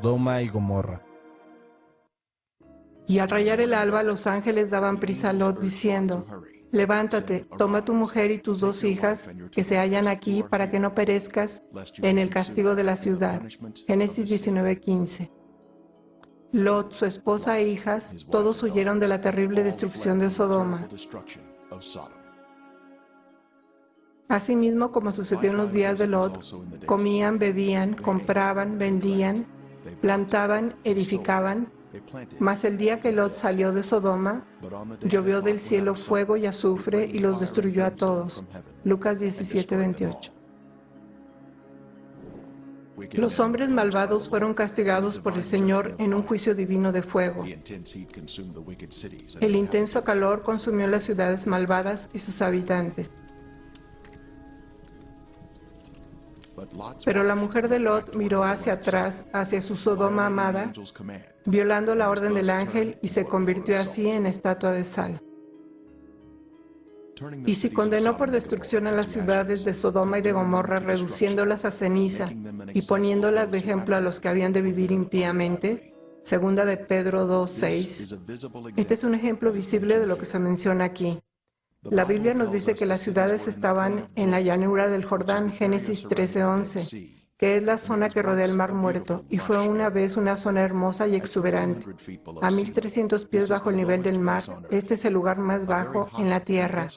Sodoma y Gomorra. Y al rayar el alba, los ángeles daban prisa a Lot, diciendo: levántate, toma tu mujer y tus 2 hijas que se hallan aquí, para que no perezcas en el castigo de la ciudad. Génesis 19:15. Lot, su esposa e hijas, todos huyeron de la terrible destrucción de Sodoma. Asimismo, como sucedió en los días de Lot, comían, bebían, compraban, vendían, plantaban, edificaban. Mas el día que Lot salió de Sodoma, llovió del cielo fuego y azufre y los destruyó a todos. Lucas 17:28. Los hombres malvados fueron castigados por el Señor en un juicio divino de fuego. El intenso calor consumió las ciudades malvadas y sus habitantes. Pero la mujer de Lot miró hacia atrás, hacia su Sodoma amada, violando la orden del ángel, y se convirtió así en estatua de sal. Y si condenó por destrucción a las ciudades de Sodoma y de Gomorra, reduciéndolas a ceniza y poniéndolas de ejemplo a los que habían de vivir impíamente, segunda de Pedro 2:6, este es un ejemplo visible de lo que se menciona aquí. La Biblia nos dice que las ciudades estaban en la llanura del Jordán, Génesis 13:11, que es la zona que rodea el Mar Muerto, y fue una vez una zona hermosa y exuberante. A 1,300 pies bajo el nivel del mar, este es el lugar más bajo en la tierra.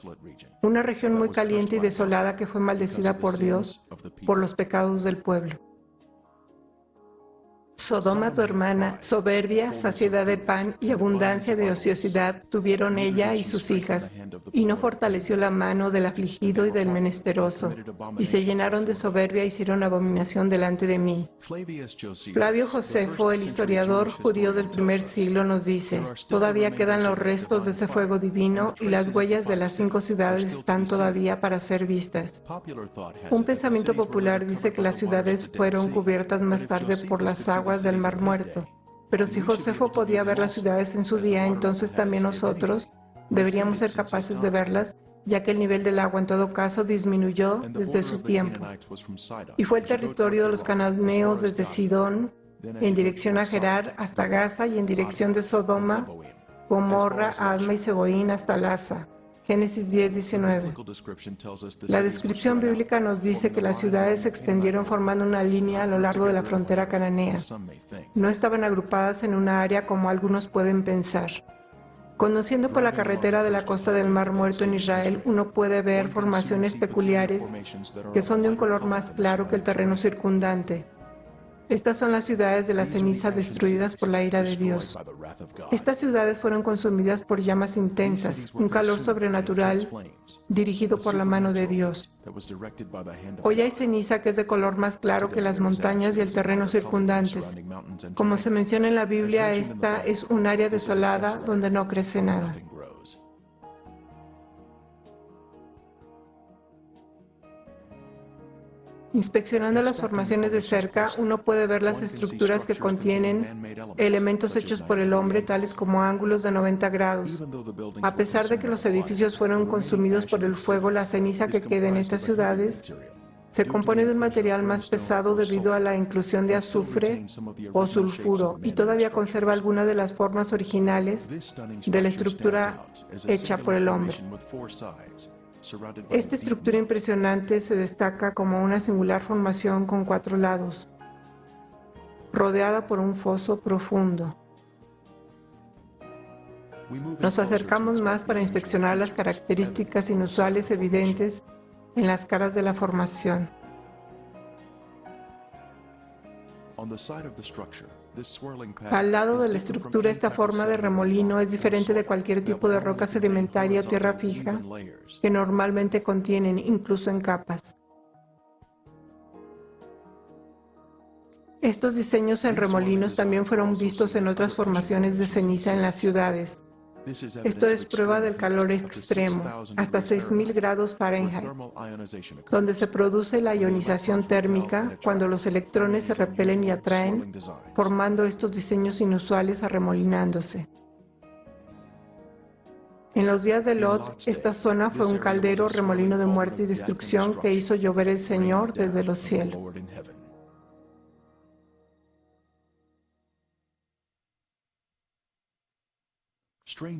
Una región muy caliente y desolada que fue maldecida por Dios por los pecados del pueblo. Sodoma, tu hermana, soberbia, saciedad de pan y abundancia de ociosidad tuvieron ella y sus hijas, y no fortaleció la mano del afligido y del menesteroso, y se llenaron de soberbia e hicieron abominación delante de mí. Flavio Josefo, el historiador judío del primer siglo, nos dice: todavía quedan los restos de ese fuego divino, y las huellas de las 5 ciudades están todavía para ser vistas. Un pensamiento popular dice que las ciudades fueron cubiertas más tarde por las aguas del Mar Muerto. Pero si Josefo podía ver las ciudades en su día, entonces también nosotros deberíamos ser capaces de verlas, ya que el nivel del agua en todo caso disminuyó desde su tiempo. Y fue el territorio de los cananeos desde Sidón en dirección a Gerar hasta Gaza, y en dirección de Sodoma, Gomorra, Adma y Seboín hasta Lasa. Génesis 10:19. La descripción bíblica nos dice que las ciudades se extendieron formando una línea a lo largo de la frontera cananea. No estaban agrupadas en una área como algunos pueden pensar. Conociendo por la carretera de la costa del Mar Muerto en Israel, uno puede ver formaciones peculiares que son de un color más claro que el terreno circundante. Estas son las ciudades de la ceniza destruidas por la ira de Dios. Estas ciudades fueron consumidas por llamas intensas, un calor sobrenatural dirigido por la mano de Dios. Hoy hay ceniza que es de color más claro que las montañas y el terreno circundantes. Como se menciona en la Biblia, esta es un área desolada donde no crece nada. Inspeccionando las formaciones de cerca, uno puede ver las estructuras que contienen elementos hechos por el hombre, tales como ángulos de 90 grados. A pesar de que los edificios fueron consumidos por el fuego, la ceniza que queda en estas ciudades se compone de un material más pesado debido a la inclusión de azufre o sulfuro, y todavía conserva algunas de las formas originales de la estructura hecha por el hombre. Esta estructura impresionante se destaca como una singular formación con 4 lados, rodeada por un foso profundo. Nos acercamos más para inspeccionar las características inusuales evidentes en las caras de la formación. Al lado de la estructura, esta forma de remolino es diferente de cualquier tipo de roca sedimentaria o tierra fija que normalmente contienen, incluso en capas. Estos diseños en remolinos también fueron vistos en otras formaciones de ceniza en las ciudades. Esto es prueba del calor extremo, hasta 6,000 grados Fahrenheit, donde se produce la ionización térmica cuando los electrones se repelen y atraen, formando estos diseños inusuales arremolinándose. En los días de Lot, esta zona fue un caldero, remolino de muerte y destrucción que hizo llover el Señor desde los cielos.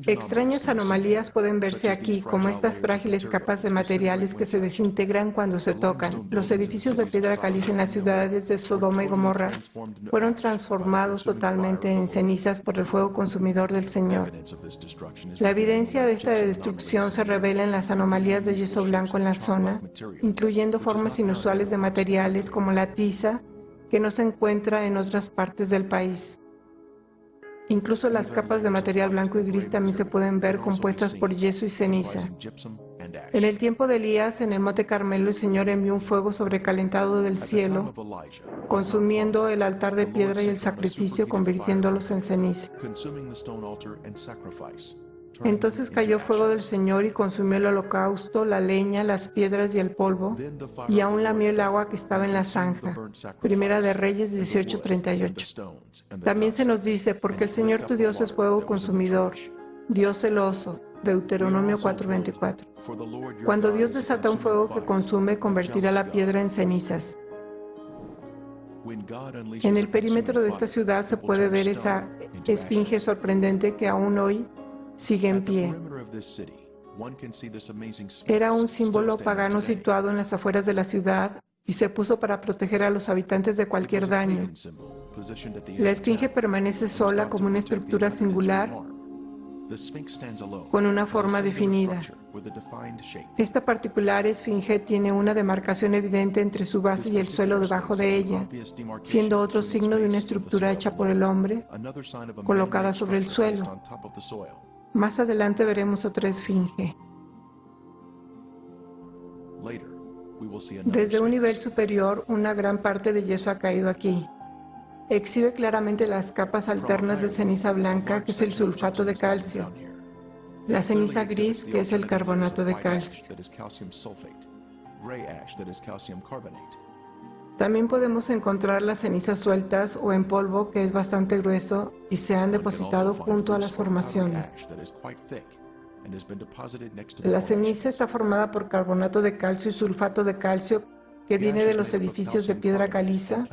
Extrañas anomalías pueden verse aquí, como estas frágiles capas de materiales que se desintegran cuando se tocan. Los edificios de piedra caliza en las ciudades de Sodoma y Gomorra fueron transformados totalmente en cenizas por el fuego consumidor del Señor. La evidencia de esta destrucción se revela en las anomalías de yeso blanco en la zona, incluyendo formas inusuales de materiales como la tiza, que no se encuentra en otras partes del país. Incluso las capas de material blanco y gris también se pueden ver compuestas por yeso y ceniza. En el tiempo de Elías, en el Monte Carmelo, el Señor envió un fuego sobrecalentado del cielo, consumiendo el altar de piedra y el sacrificio, convirtiéndolos en ceniza. Entonces cayó fuego del Señor y consumió el holocausto, la leña, las piedras y el polvo, y aún lamió el agua que estaba en la zanja. Primera de Reyes 18:38. También se nos dice, porque el Señor tu Dios es fuego consumidor, Dios celoso, Deuteronomio 4:24. Cuando Dios desata un fuego que consume, convertirá la piedra en cenizas. En el perímetro de esta ciudad se puede ver esa esfinge sorprendente que aún hoy sigue en pie. Era un símbolo pagano situado en las afueras de la ciudad y se puso para proteger a los habitantes de cualquier daño. La esfinge permanece sola como una estructura singular con una forma definida. Esta particular esfinge tiene una demarcación evidente entre su base y el suelo debajo de ella, siendo otro signo de una estructura hecha por el hombre, colocada sobre el suelo. Más adelante veremos otra esfinge. Desde un nivel superior, una gran parte de yeso ha caído aquí. Exhibe claramente las capas alternas de ceniza blanca, que es el sulfato de calcio, la ceniza gris, que es el carbonato de calcio. También podemos encontrar las cenizas sueltas o en polvo, que es bastante grueso, y se han depositado junto a las formaciones. La ceniza está formada por carbonato de calcio y sulfato de calcio, que viene de los edificios de piedra caliza,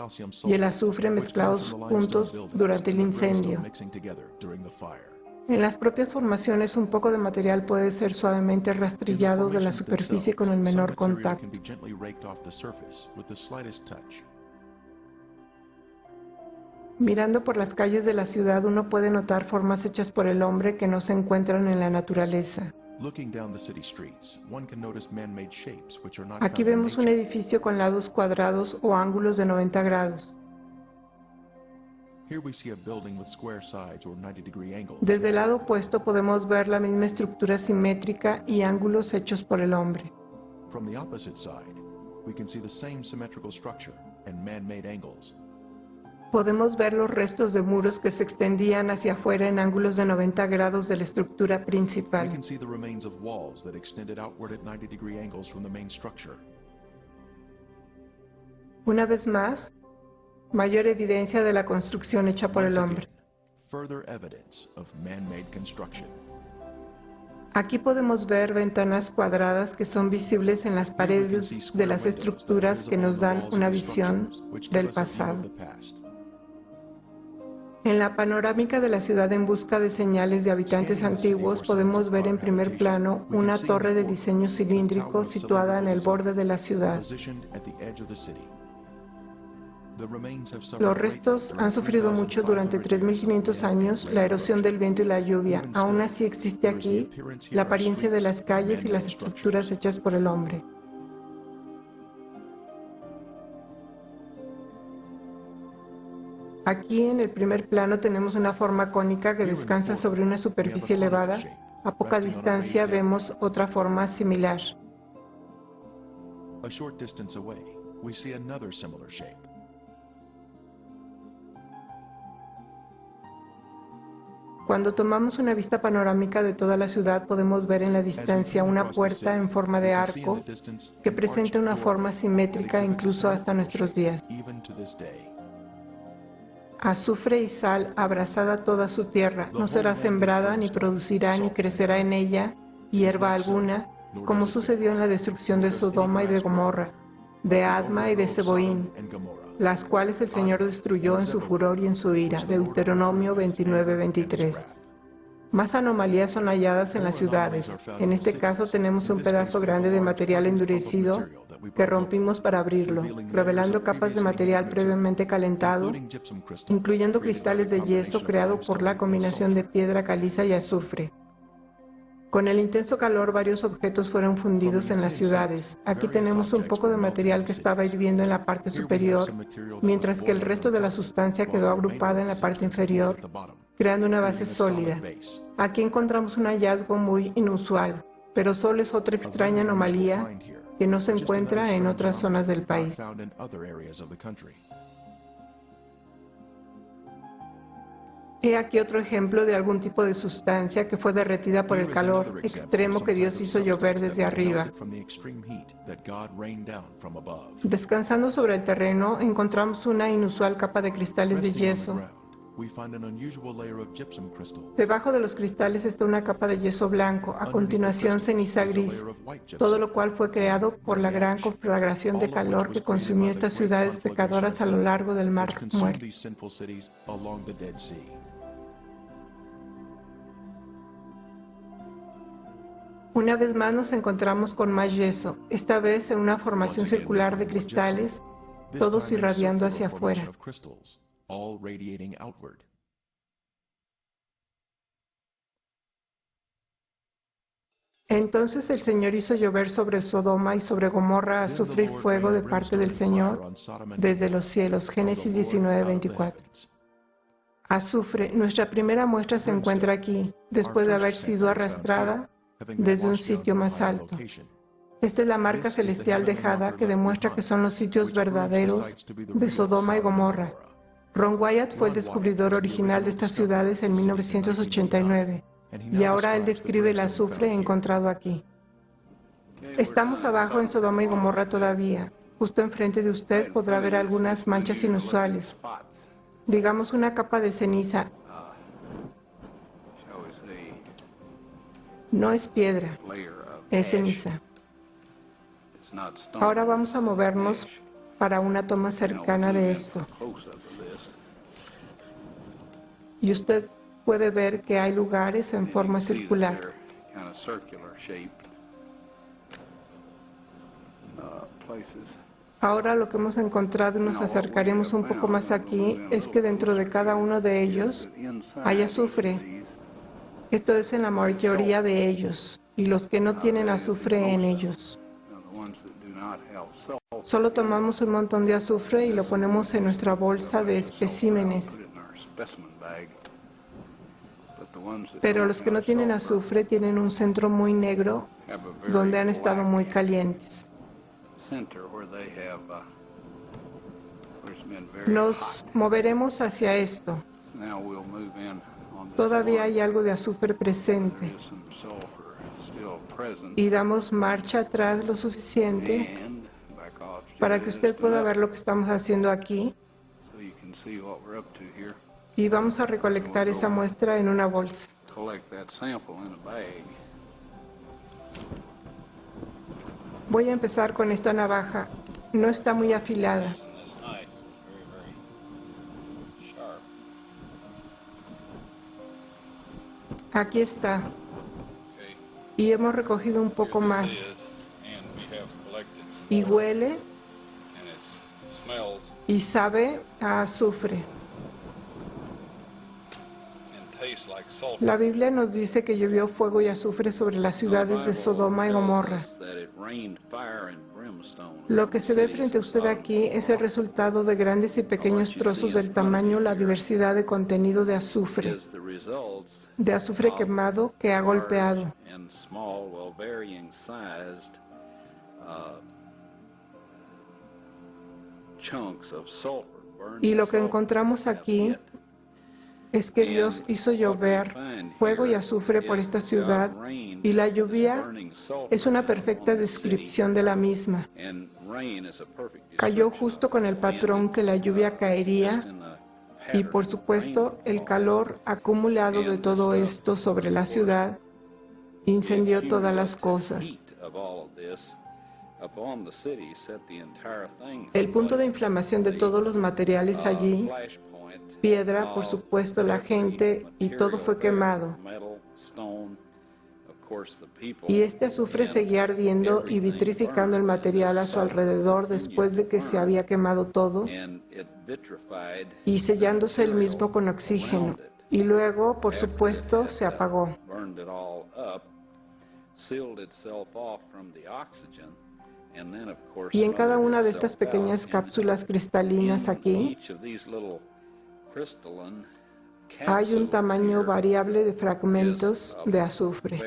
y el azufre mezclados juntos durante el incendio. En las propias formaciones, un poco de material puede ser suavemente rastrillado de la superficie con el menor contacto. Mirando por las calles de la ciudad, uno puede notar formas hechas por el hombre que no se encuentran en la naturaleza. Aquí vemos un edificio con lados cuadrados o ángulos de 90 grados. Desde el lado opuesto podemos ver la misma estructura simétrica y ángulos hechos por el hombre. Podemos ver los restos de muros que se extendían hacia afuera en ángulos de 90 grados de la estructura principal. Una vez más, mayor evidencia de la construcción hecha por el hombre. Aquí podemos ver ventanas cuadradas que son visibles en las paredes de las estructuras, que nos dan una visión del pasado. En la panorámica de la ciudad en busca de señales de habitantes antiguos, podemos ver en primer plano una torre de diseño cilíndrico situada en el borde de la ciudad. Los restos han sufrido mucho durante 3.500 años, la erosión del viento y la lluvia. Aún así existe aquí la apariencia de las calles y las estructuras hechas por el hombre. Aquí en el primer plano tenemos una forma cónica que descansa sobre una superficie elevada. A poca distancia vemos otra forma similar. Cuando tomamos una vista panorámica de toda la ciudad, podemos ver en la distancia una puerta en forma de arco que presenta una forma simétrica incluso hasta nuestros días. Azufre y sal abrazada toda su tierra, no será sembrada, ni producirá, ni crecerá en ella hierba alguna, como sucedió en la destrucción de Sodoma y de Gomorra, de Adma y de Seboín, las cuales el Señor destruyó en su furor y en su ira. Deuteronomio 29:23. Más anomalías son halladas en las ciudades. En este caso tenemos un pedazo grande de material endurecido que rompimos para abrirlo, revelando capas de material previamente calentado, incluyendo cristales de yeso creado por la combinación de piedra caliza y azufre. Con el intenso calor, varios objetos fueron fundidos en las ciudades. Aquí tenemos un poco de material que estaba hirviendo en la parte superior, mientras que el resto de la sustancia quedó agrupada en la parte inferior, creando una base sólida. Aquí encontramos un hallazgo muy inusual, pero solo es otra extraña anomalía que no se encuentra en otras zonas del país. He aquí otro ejemplo de algún tipo de sustancia que fue derretida por el calor extremo que Dios hizo llover desde arriba. Descansando sobre el terreno, encontramos una inusual capa de cristales de yeso. Debajo de los cristales está una capa de yeso blanco, a continuación ceniza gris, todo lo cual fue creado por la gran conflagración de calor que consumió estas ciudades pecadoras a lo largo del Mar Muerto. Una vez más nos encontramos con más yeso, esta vez en una formación circular de cristales, todos irradiando hacia afuera. Entonces el Señor hizo llover sobre Sodoma y sobre Gomorra azufre y fuego de parte del Señor desde los cielos. Génesis 19:24. Azufre, nuestra primera muestra se encuentra aquí, después de haber sido arrastrada desde un sitio más alto. Esta es la marca celestial dejada que demuestra que son los sitios verdaderos de Sodoma y Gomorra. Ron Wyatt fue el descubridor original de estas ciudades en 1989, y ahora él describe el azufre encontrado aquí. Estamos abajo en Sodoma y Gomorra todavía. Justo enfrente de usted podrá ver algunas manchas inusuales, digamos una capa de ceniza. No es piedra, es ceniza. Ahora vamos a movernos para una toma cercana de esto. Y usted puede ver que hay lugares en forma circular. Ahora lo que hemos encontrado y nos acercaremos un poco más aquí es que dentro de cada uno de ellos hay azufre. Esto es en la mayoría de ellos, y los que no tienen azufre en ellos. Solo tomamos un montón de azufre y lo ponemos en nuestra bolsa de especímenes. Pero los que no tienen azufre tienen un centro muy negro donde han estado muy calientes. Nos moveremos hacia esto. Todavía hay algo de azufre presente. Y damos marcha atrás lo suficiente para que usted pueda ver lo que estamos haciendo aquí. Y vamos a recolectar esa muestra en una bolsa. Voy a empezar con esta navaja. No está muy afilada. Aquí está. Y hemos recogido un poco más. Y huele y sabe a azufre. La Biblia nos dice que llovió fuego y azufre sobre las ciudades de Sodoma y Gomorra. Lo que se ve frente a usted aquí es el resultado de grandes y pequeños trozos del tamaño, la diversidad de contenido de azufre quemado que ha golpeado. Y lo que encontramos aquí es que Dios hizo llover fuego y azufre por esta ciudad, y la lluvia es una perfecta descripción de la misma. Cayó justo con el patrón que la lluvia caería, y por supuesto el calor acumulado de todo esto sobre la ciudad incendió todas las cosas. El punto de inflamación de todos los materiales allí, piedra, por supuesto, la gente, y todo fue quemado. Y este azufre seguía ardiendo y vitrificando el material a su alrededor después de que se había quemado todo y sellándose el mismo con oxígeno. Y luego, por supuesto, se apagó. Y en cada una de estas pequeñas cápsulas cristalinas aquí hay un tamaño variable de fragmentos de azufre.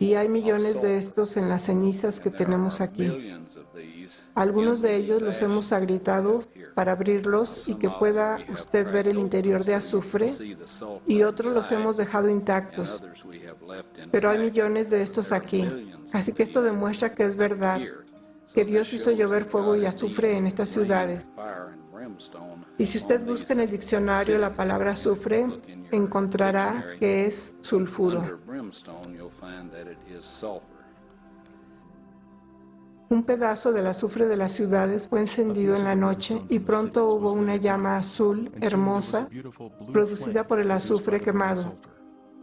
Y hay millones de estos en las cenizas que tenemos aquí. Algunos de ellos los hemos agrietado para abrirlos y que pueda usted ver el interior de azufre, y otros los hemos dejado intactos. Pero hay millones de estos aquí. Así que esto demuestra que es verdad, que Dios hizo llover fuego y azufre en estas ciudades. Y si usted busca en el diccionario la palabra azufre, encontrará que es sulfuro. Un pedazo del azufre de las ciudades fue encendido en la noche y pronto hubo una llama azul, hermosa, producida por el azufre quemado.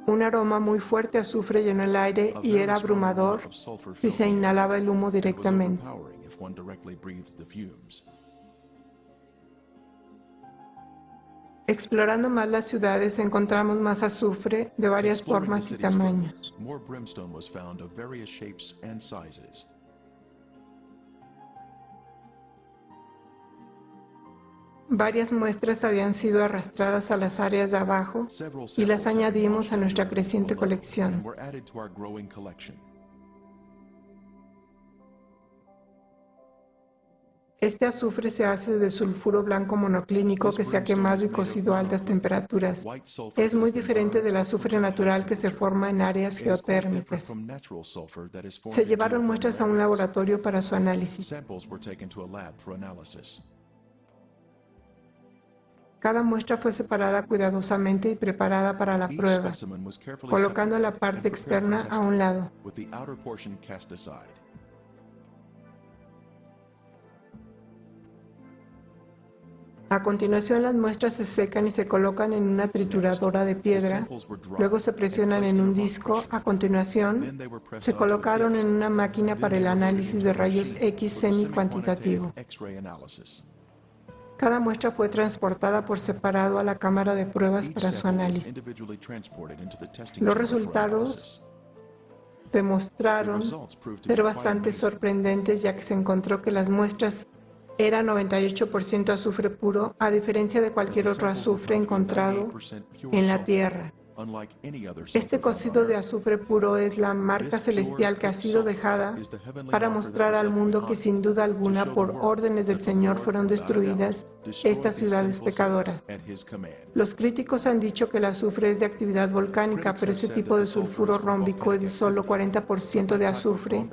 Un aroma muy fuerte de azufre llenó el aire y era abrumador si se inhalaba el humo directamente. Explorando más las ciudades encontramos más azufre de varias formas y tamaños. Varias muestras habían sido arrastradas a las áreas de abajo y las añadimos a nuestra creciente colección. Este azufre se hace de sulfuro blanco monoclínico que se ha quemado y cocido a altas temperaturas. Es muy diferente del azufre natural que se forma en áreas geotérmicas. Se llevaron muestras a un laboratorio para su análisis. Cada muestra fue separada cuidadosamente y preparada para la prueba, colocando la parte externa a un lado. A continuación, las muestras se secan y se colocan en una trituradora de piedra, luego se presionan en un disco. A continuación, se colocaron en una máquina para el análisis de rayos X semi-cuantitativo. Cada muestra fue transportada por separado a la cámara de pruebas para su análisis. Los resultados demostraron ser bastante sorprendentes, ya que se encontró que las muestras eran 98% azufre puro, a diferencia de cualquier otro azufre encontrado en la Tierra. Este cocido de azufre puro es la marca celestial que ha sido dejada para mostrar al mundo que sin duda alguna, por órdenes del Señor, fueron destruidas estas ciudades pecadoras. Los críticos han dicho que el azufre es de actividad volcánica, pero ese tipo de sulfuro rómbico es de solo 40% de azufre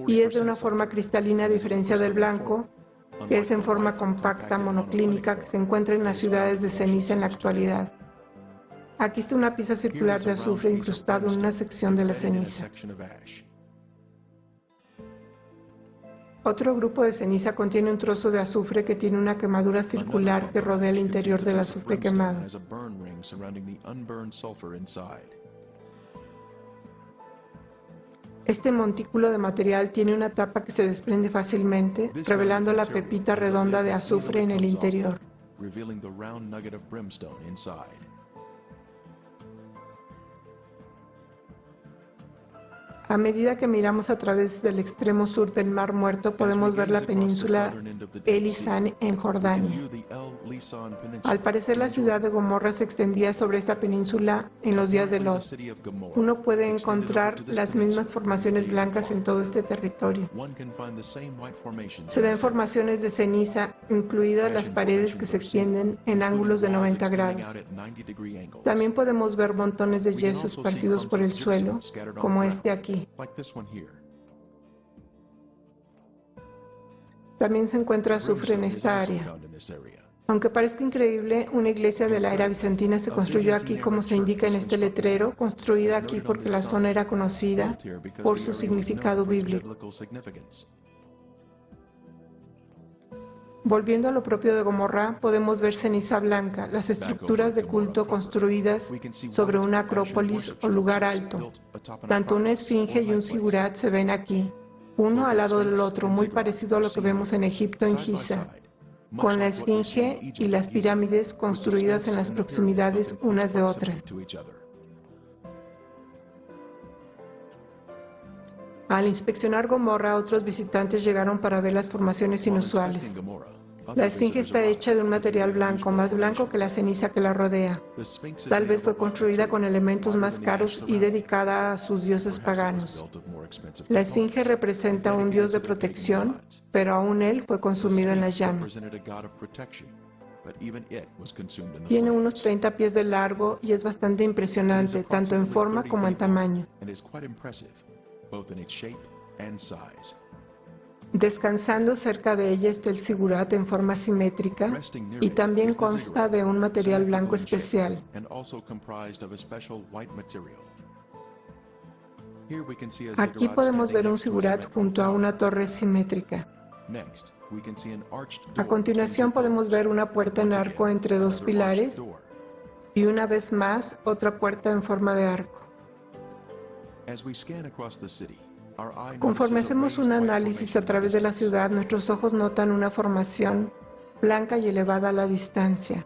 y es de una forma cristalina a diferencia del blanco, que es en forma compacta monoclínica que se encuentra en las ciudades de ceniza en la actualidad. Aquí está una pieza circular de azufre incrustado en una sección de la ceniza. Otro grupo de ceniza contiene un trozo de azufre que tiene una quemadura circular que rodea el interior del azufre quemado. Este montículo de material tiene una tapa que se desprende fácilmente, revelando la pepita redonda de azufre en el interior. A medida que miramos a través del extremo sur del Mar Muerto, podemos ver la península El Lisan en Jordania. Al parecer, la ciudad de Gomorra se extendía sobre esta península en los días de Lot. Uno puede encontrar las mismas formaciones blancas en todo este territorio. Se ven formaciones de ceniza, incluidas las paredes que se extienden en ángulos de 90 grados. También podemos ver montones de yeso esparcidos por el suelo, como este aquí. También se encuentra azufre en esta área. Aunque parezca increíble, una iglesia de la era bizantina se construyó aquí, como se indica en este letrero, construida aquí porque la zona era conocida por su significado bíblico. Volviendo a lo propio de Gomorra, podemos ver ceniza blanca, las estructuras de culto construidas sobre una acrópolis o lugar alto. Tanto una esfinge y un sigurat se ven aquí, uno al lado del otro, muy parecido a lo que vemos en Egipto en Giza, con la esfinge y las pirámides construidas en las proximidades unas de otras. Al inspeccionar Gomorra, otros visitantes llegaron para ver las formaciones inusuales. La esfinge está hecha de un material blanco, más blanco que la ceniza que la rodea. Tal vez fue construida con elementos más caros y dedicada a sus dioses paganos. La esfinge representa un dios de protección, pero aún él fue consumido en las llamas. Tiene unos 30 pies de largo y es bastante impresionante, tanto en forma como en tamaño. Descansando cerca de ella está el sigurat en forma simétrica y también consta de un material blanco especial. Aquí podemos ver un sigurat junto a una torre simétrica. A continuación podemos ver una puerta en arco entre dos pilares y una vez más otra puerta en forma de arco. Conforme hacemos un análisis a través de la ciudad, nuestros ojos notan una formación blanca y elevada a la distancia.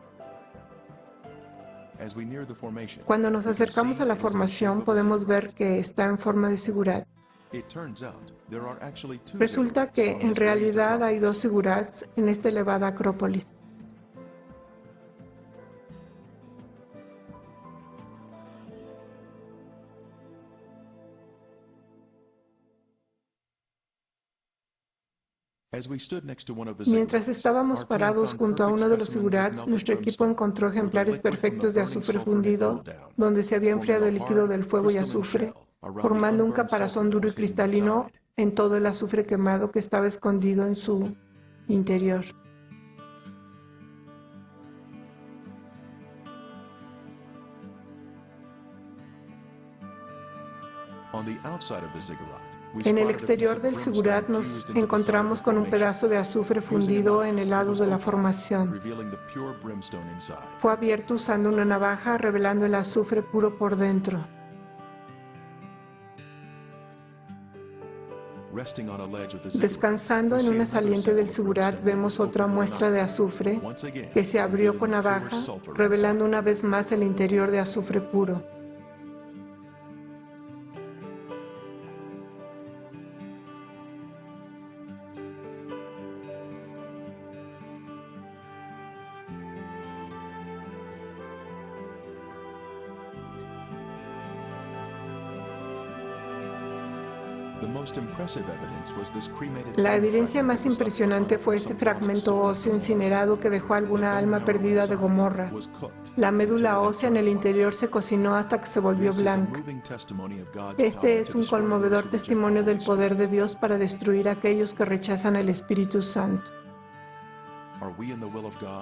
Cuando nos acercamos a la formación, podemos ver que está en forma de sigurat. Resulta que, en realidad, hay dos sigurats en esta elevada acrópolis. Mientras estábamos parados junto a uno de los sigurats, nuestro equipo encontró ejemplares perfectos de azufre fundido, donde se había enfriado el líquido del fuego y azufre, formando un caparazón duro y cristalino en todo el azufre quemado que estaba escondido en su interior. En el exterior del sigurat nos encontramos con un pedazo de azufre fundido en el lado de la formación. Fue abierto usando una navaja, revelando el azufre puro por dentro. Descansando en una saliente del sigurat, vemos otra muestra de azufre que se abrió con navaja, revelando una vez más el interior de azufre puro. La evidencia más impresionante fue este fragmento óseo incinerado que dejó alguna alma perdida de Gomorra. La médula ósea en el interior se cocinó hasta que se volvió blanca. Este es un conmovedor testimonio del poder de Dios para destruir a aquellos que rechazan el Espíritu Santo.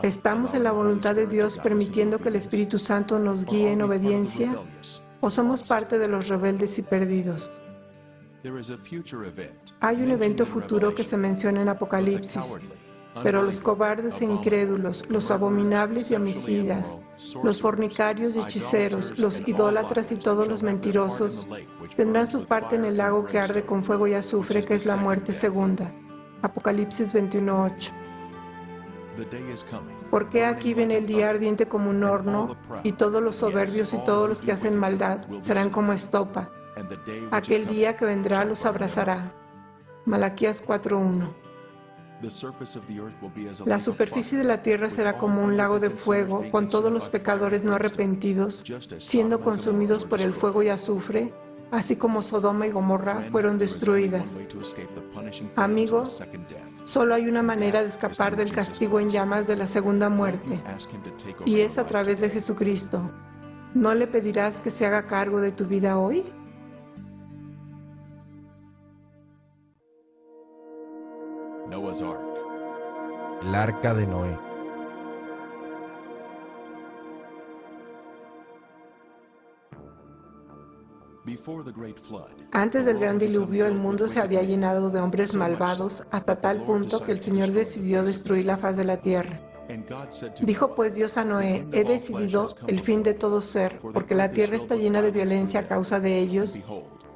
¿Estamos en la voluntad de Dios permitiendo que el Espíritu Santo nos guíe en obediencia? ¿O somos parte de los rebeldes y perdidos? Hay un evento futuro que se menciona en Apocalipsis, pero los cobardes e incrédulos, los abominables y homicidas, los fornicarios y hechiceros, los idólatras y todos los mentirosos tendrán su parte en el lago que arde con fuego y azufre, que es la muerte segunda. Apocalipsis 21:8. Porque aquí viene el día ardiente como un horno, y todos los soberbios y todos los que hacen maldad serán como estopa. Aquel día que vendrá los abrazará. Malaquías 4:1. La superficie de la tierra será como un lago de fuego, con todos los pecadores no arrepentidos, siendo consumidos por el fuego y azufre, así como Sodoma y Gomorra fueron destruidas. Amigos, solo hay una manera de escapar del castigo en llamas de la segunda muerte, y es a través de Jesucristo. ¿No le pedirás que se haga cargo de tu vida hoy? El arca de Noé. Antes del gran diluvio, el mundo se había llenado de hombres malvados hasta tal punto que el Señor decidió destruir la faz de la tierra. Dijo pues Dios a Noé: he decidido el fin de todo ser, porque la tierra está llena de violencia a causa de ellos,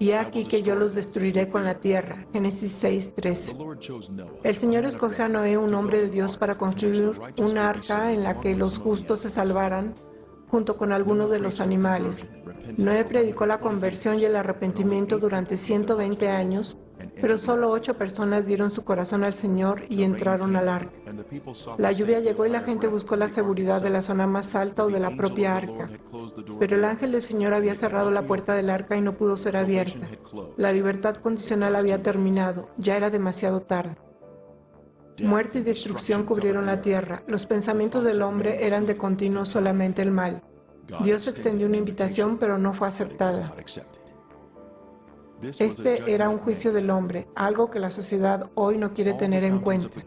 y he aquí que yo los destruiré con la tierra. Génesis 6:13. El Señor escogió a Noé, un hombre de Dios, para construir un arca en la que los justos se salvaran, junto con algunos de los animales. Noé predicó la conversión y el arrepentimiento durante 120 años, pero solo 8 personas dieron su corazón al Señor y entraron al arca. La lluvia llegó y la gente buscó la seguridad de la zona más alta o de la propia arca. Pero el ángel del Señor había cerrado la puerta del arca y no pudo ser abierta. La libertad condicional había terminado, ya era demasiado tarde. Muerte y destrucción cubrieron la tierra. Los pensamientos del hombre eran de continuo solamente el mal. Dios extendió una invitación, pero no fue aceptada. Este era un juicio del hombre, algo que la sociedad hoy no quiere tener en cuenta.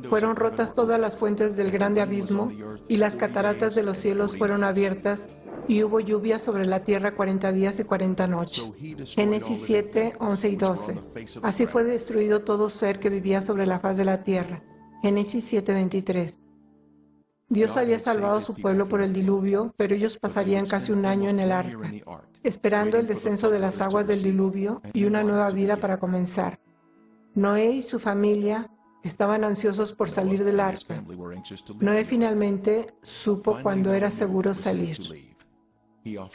Fueron rotas todas las fuentes del grande abismo, y las cataratas de los cielos fueron abiertas, y hubo lluvia sobre la tierra 40 días y 40 noches. Génesis 7, 11 y 12. Así fue destruido todo ser que vivía sobre la faz de la tierra. Génesis 7, 23. Dios había salvado a su pueblo por el diluvio, pero ellos pasarían casi un año en el arca, esperando el descenso de las aguas del diluvio y una nueva vida para comenzar. Noé y su familia estaban ansiosos por salir del arca. Noé finalmente supo cuándo era seguro salir.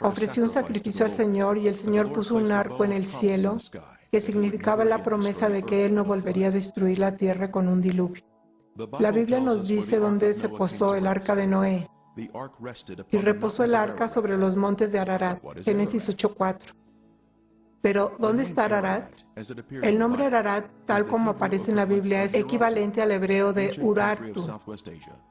Ofreció un sacrificio al Señor y el Señor puso un arco en el cielo que significaba la promesa de que Él no volvería a destruir la tierra con un diluvio. La Biblia nos dice dónde se posó el arca de Noé. Y reposó el arca sobre los montes de Ararat. Génesis 8:4. Pero, ¿dónde está Ararat? El nombre Ararat, tal como aparece en la Biblia, es equivalente al hebreo de Urartu,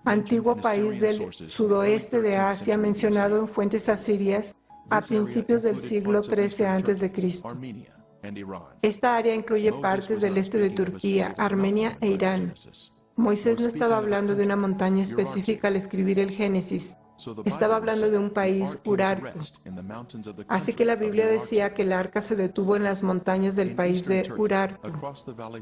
antiguo país del sudoeste de Asia mencionado en fuentes asirias a principios del siglo XIII a.C. Esta área incluye partes del este de Turquía, Armenia e Irán. Moisés no estaba hablando de una montaña específica al escribir el Génesis. Estaba hablando de un país, Urartu. Así que la Biblia decía que el arca se detuvo en las montañas del país de Urartu.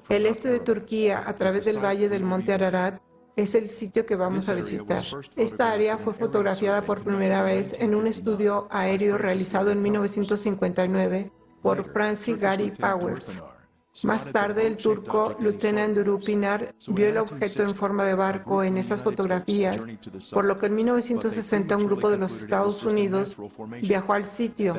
El este de Turquía, a través del valle del monte Ararat, es el sitio que vamos a visitar. Esta área fue fotografiada por primera vez en un estudio aéreo realizado en 1959 por Francis Gary Powers. Más tarde, el turco Lieutenant Duru Pinar vio el objeto en forma de barco en esas fotografías, por lo que en 1960 un grupo de los Estados Unidos viajó al sitio,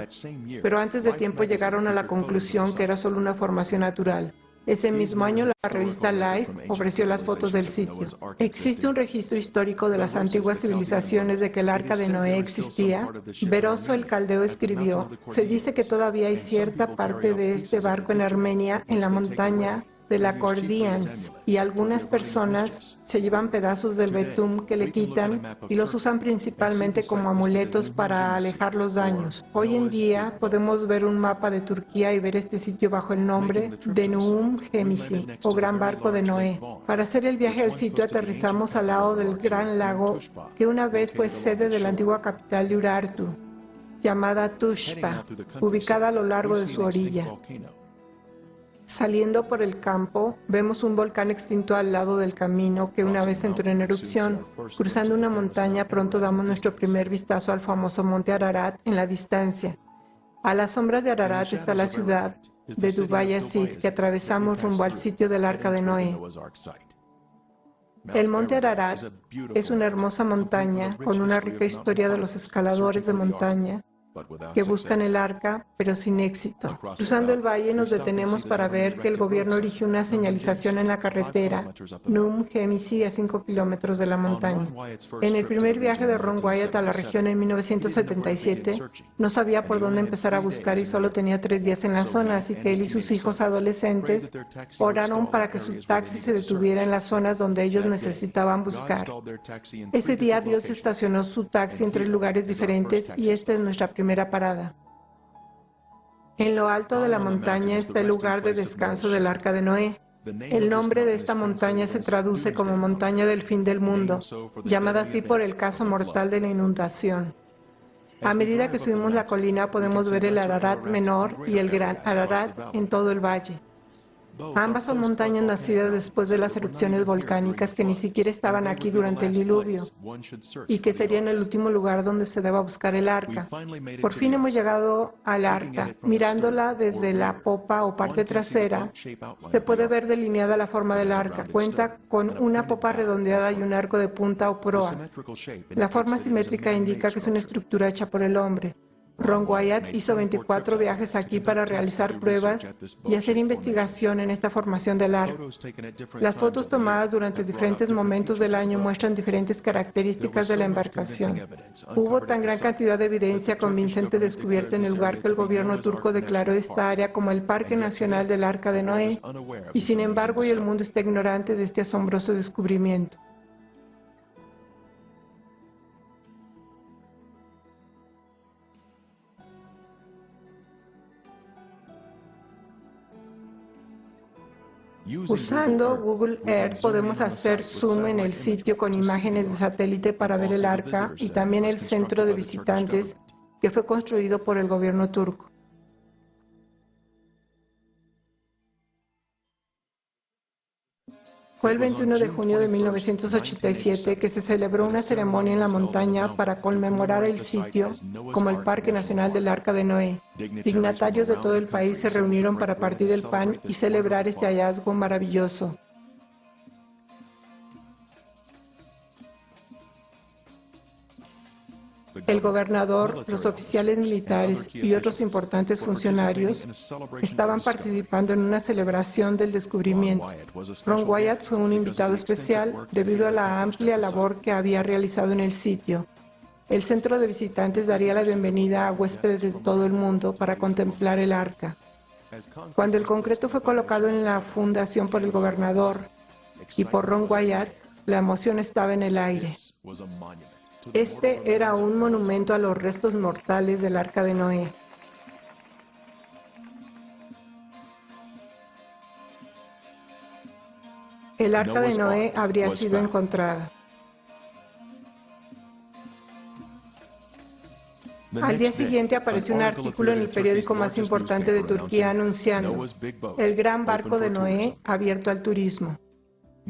pero antes de tiempo llegaron a la conclusión que era solo una formación natural. Ese mismo año, la revista Life ofreció las fotos del sitio. Existe un registro histórico de las antiguas civilizaciones de que el arca de Noé existía. Beroso el Caldeo escribió: se dice que todavía hay cierta parte de este barco en Armenia, en la montaña de la Cordians, y algunas personas se llevan pedazos del betún que le quitan y los usan principalmente como amuletos para alejar los daños. Hoy en día podemos ver un mapa de Turquía y ver este sitio bajo el nombre de Nuum Gemisi, o Gran Barco de Noé. Para hacer el viaje al sitio aterrizamos al lado del gran lago que una vez fue sede de la antigua capital de Urartu, llamada Tushpa, ubicada a lo largo de su orilla. Saliendo por el campo, vemos un volcán extinto al lado del camino que una vez entró en erupción. Cruzando una montaña, pronto damos nuestro primer vistazo al famoso monte Ararat en la distancia. A la sombra de Ararat está la ciudad de Dubai Aziz, que atravesamos rumbo al sitio del Arca de Noé. El monte Ararat es una hermosa montaña con una rica historia de los escaladores de montaña que buscan el arca, pero sin éxito. Cruzando el valle nos detenemos para ver que el gobierno erigió una señalización en la carretera Nuum Gemisi a 5 kilómetros de la montaña. En el primer viaje de Ron Wyatt a la región en 1977, no sabía por dónde empezar a buscar y solo tenía 3 días en la zona, así que él y sus hijos adolescentes oraron para que su taxi se detuviera en las zonas donde ellos necesitaban buscar. Ese día Dios estacionó su taxi en 3 lugares diferentes y esta es nuestra primera parada. En lo alto de la montaña está el lugar de descanso del Arca de Noé. El nombre de esta montaña se traduce como montaña del fin del mundo, llamada así por el caso mortal de la inundación. A medida que subimos la colina podemos ver el Ararat Menor y el Gran Ararat en todo el valle. Ambas son montañas nacidas después de las erupciones volcánicas que ni siquiera estaban aquí durante el diluvio y que serían el último lugar donde se deba buscar el arca. Por fin hemos llegado al arca. Mirándola desde la popa o parte trasera, se puede ver delineada la forma del arca. Cuenta con una popa redondeada y un arco de punta o proa. La forma simétrica indica que es una estructura hecha por el hombre. Ron Wyatt hizo 24 viajes aquí para realizar pruebas y hacer investigación en esta formación del arca. Las fotos tomadas durante diferentes momentos del año muestran diferentes características de la embarcación. Hubo tan gran cantidad de evidencia convincente descubierta en el lugar que el gobierno turco declaró esta área como el Parque Nacional del Arca de Noé, y sin embargo el mundo está ignorante de este asombroso descubrimiento. Usando Google Earth podemos hacer zoom en el sitio con imágenes de satélite para ver el arca y también el centro de visitantes que fue construido por el gobierno turco. Fue el 21 de junio de 1987 que se celebró una ceremonia en la montaña para conmemorar el sitio como el Parque Nacional del Arca de Noé. Dignatarios de todo el país se reunieron para partir el pan y celebrar este hallazgo maravilloso. El gobernador, los oficiales militares y otros importantes funcionarios estaban participando en una celebración del descubrimiento. Ron Wyatt fue un invitado especial debido a la amplia labor que había realizado en el sitio. El centro de visitantes daría la bienvenida a huéspedes de todo el mundo para contemplar el arca. Cuando el concreto fue colocado en la fundación por el gobernador y por Ron Wyatt, la emoción estaba en el aire. Este era un monumento a los restos mortales del Arca de Noé. El Arca de Noé habría sido encontrada. Al día siguiente apareció un artículo en el periódico más importante de Turquía anunciando: el gran barco de Noé abierto al turismo.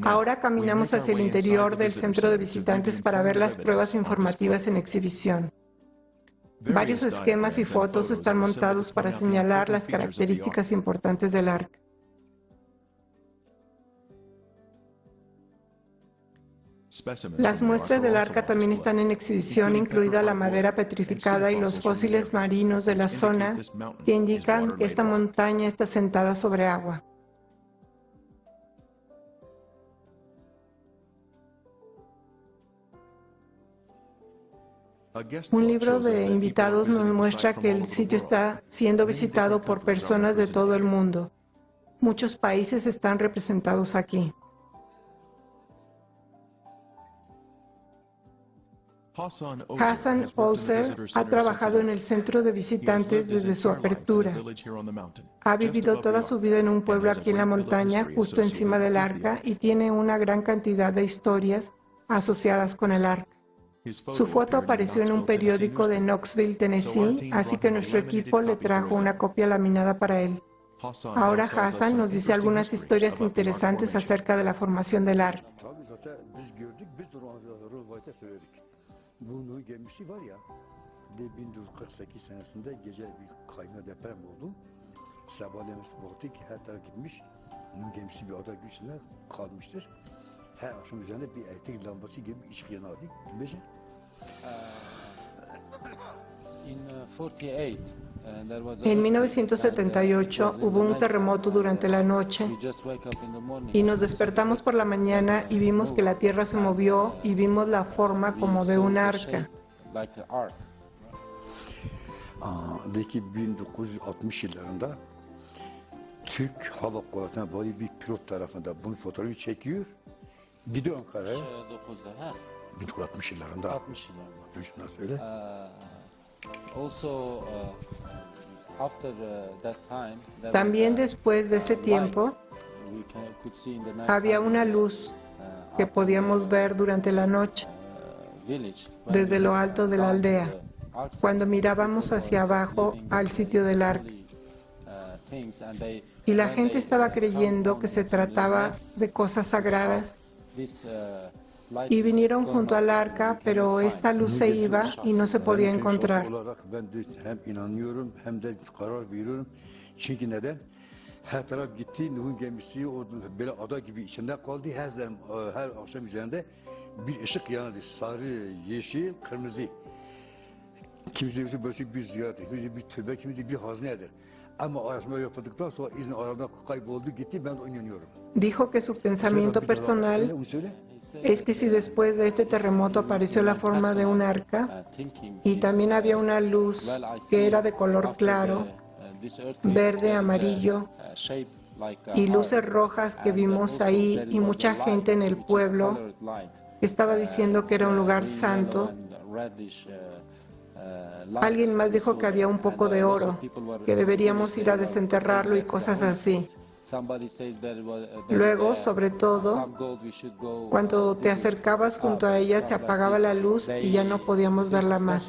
Ahora caminamos hacia el interior del centro de visitantes para ver las pruebas informativas en exhibición. Varios esquemas y fotos están montados para señalar las características importantes del arca. Las muestras del arca también están en exhibición, incluida la madera petrificada y los fósiles marinos de la zona que indican que esta montaña está sentada sobre agua. Un libro de invitados nos muestra que el sitio está siendo visitado por personas de todo el mundo. Muchos países están representados aquí. Hassan Olser ha trabajado en el centro de visitantes desde su apertura. Ha vivido toda su vida en un pueblo aquí en la montaña, justo encima del arca, y tiene una gran cantidad de historias asociadas con el arca. Su foto apareció en un periódico de Knoxville, Tennessee, así que nuestro equipo le trajo una copia laminada para él. Ahora Hassan nos dice algunas historias interesantes acerca de la formación del arca. Bu gemisi var ya, 1948 senesinde gece bir kayna deprem oldu. Sabahleyin baktı ki her taraf gitmiş. Bunun gemisi bir ada güçlüğüne kalmıştır. Her akşam üzerinde bir elektrik lambası gibi bir ışık yanardı. Bilmece. En 1978 hubo un terremoto durante la noche y nos despertamos por la mañana y vimos que la tierra se movió y vimos la forma como de un arca. De ki 1960 yıllarında Türk Hava Kuvvetleri'ne bağlı bir pilot tarafından bunun fotoğrafı çekiyor. Gidiyor Ankara'ya. 1960 yıllarında. 60 yıllarında. Şunlar söyle. También después de ese tiempo, había una luz que podíamos ver durante la noche desde lo alto de la aldea. cuando mirábamos hacia abajo al sitio del arca. Y la gente estaba creyendo que se trataba de cosas sagradas. Y vinieron junto al arca, pero esta luz se iba y no se podía encontrar. Her taraf gitti, Nuh'un gemisi o böyle ada gibi içinde kaldı. Her akşam üzerinde bir ışık yandı. Sarı, yeşil, kırmızı. Kimisi böyle bir ziyaret, kimisi bir tövbe, kimisi bir haznedir. Ama araştırma yapıldıktan sonra izin aradan kayboldu gitti, ben de inanıyorum. Dijo que su pensamiento personal es que si después de este terremoto apareció la forma de un arca y también había una luz que era de color claro, verde, amarillo y luces rojas que vimos ahí, y mucha gente en el pueblo estaba diciendo que era un lugar santo. Alguien más dijo que había un poco de oro, que deberíamos ir a desenterrarlo y cosas así. Luego, sobre todo, cuando te acercabas junto a ella se apagaba la luz y ya no podíamos verla más.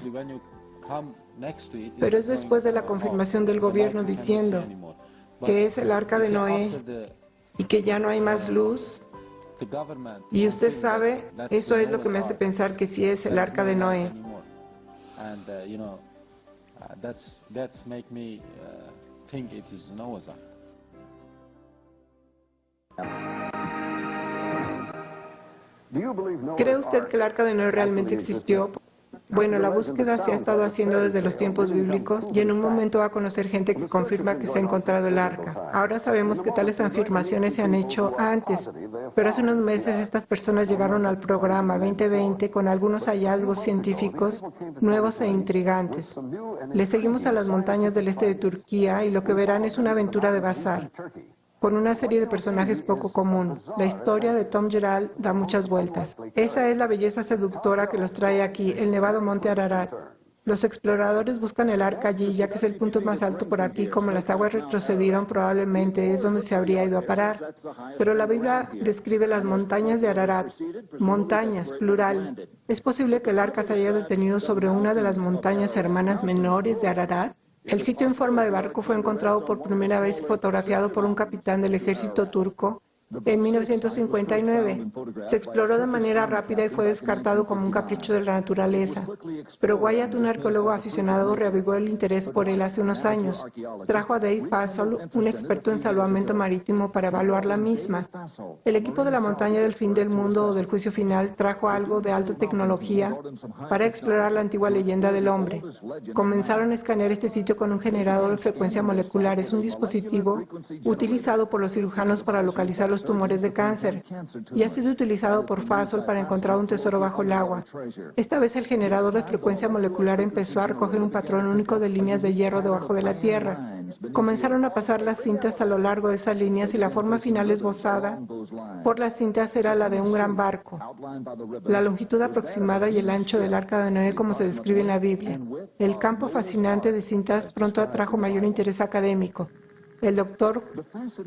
Pero es después de la confirmación del gobierno diciendo que es el arca de Noé y que ya no hay más luz. Y usted sabe, eso es lo que me hace pensar que sí es el arca de Noé. ¿Cree usted que el arca de Noé realmente existió? Bueno, la búsqueda se ha estado haciendo desde los tiempos bíblicos y en un momento va a conocer gente que confirma que se ha encontrado el arca. Ahora sabemos que tales afirmaciones se han hecho antes, pero hace unos meses estas personas llegaron al programa 2020 con algunos hallazgos científicos nuevos e intrigantes. Les seguimos a las montañas del este de Turquía y lo que verán es una aventura de bazar, con una serie de personajes poco común. La historia de Tom Gerald da muchas vueltas. Esa es la belleza seductora que los trae aquí, el nevado monte Ararat. Los exploradores buscan el arca allí, ya que es el punto más alto por aquí. Como las aguas retrocedieron, probablemente es donde se habría ido a parar. Pero la Biblia describe las montañas de Ararat, montañas, plural. ¿Es posible que el arca se haya detenido sobre una de las montañas hermanas menores de Ararat? El sitio en forma de barco fue encontrado por primera vez fotografiado por un capitán del ejército turco en 1959. Se exploró de manera rápida y fue descartado como un capricho de la naturaleza. Pero Wyatt, un arqueólogo aficionado, reavivó el interés por él hace unos años. Trajo a Dave Fasold, un experto en salvamento marítimo, para evaluar la misma. El equipo de la montaña del fin del mundo o del juicio final trajo algo de alta tecnología para explorar la antigua leyenda del hombre. Comenzaron a escanear este sitio con un generador de frecuencia molecular. Es un dispositivo utilizado por los cirujanos para localizar los tumores de cáncer y ha sido utilizado por Fasold para encontrar un tesoro bajo el agua. Esta vez el generador de frecuencia molecular empezó a recoger un patrón único de líneas de hierro debajo de la Tierra. Comenzaron a pasar las cintas a lo largo de esas líneas y la forma final esbozada por las cintas era la de un gran barco. La longitud aproximada y el ancho del arca de Noé, como se describe en la Biblia. El campo fascinante de cintas pronto atrajo mayor interés académico. El doctor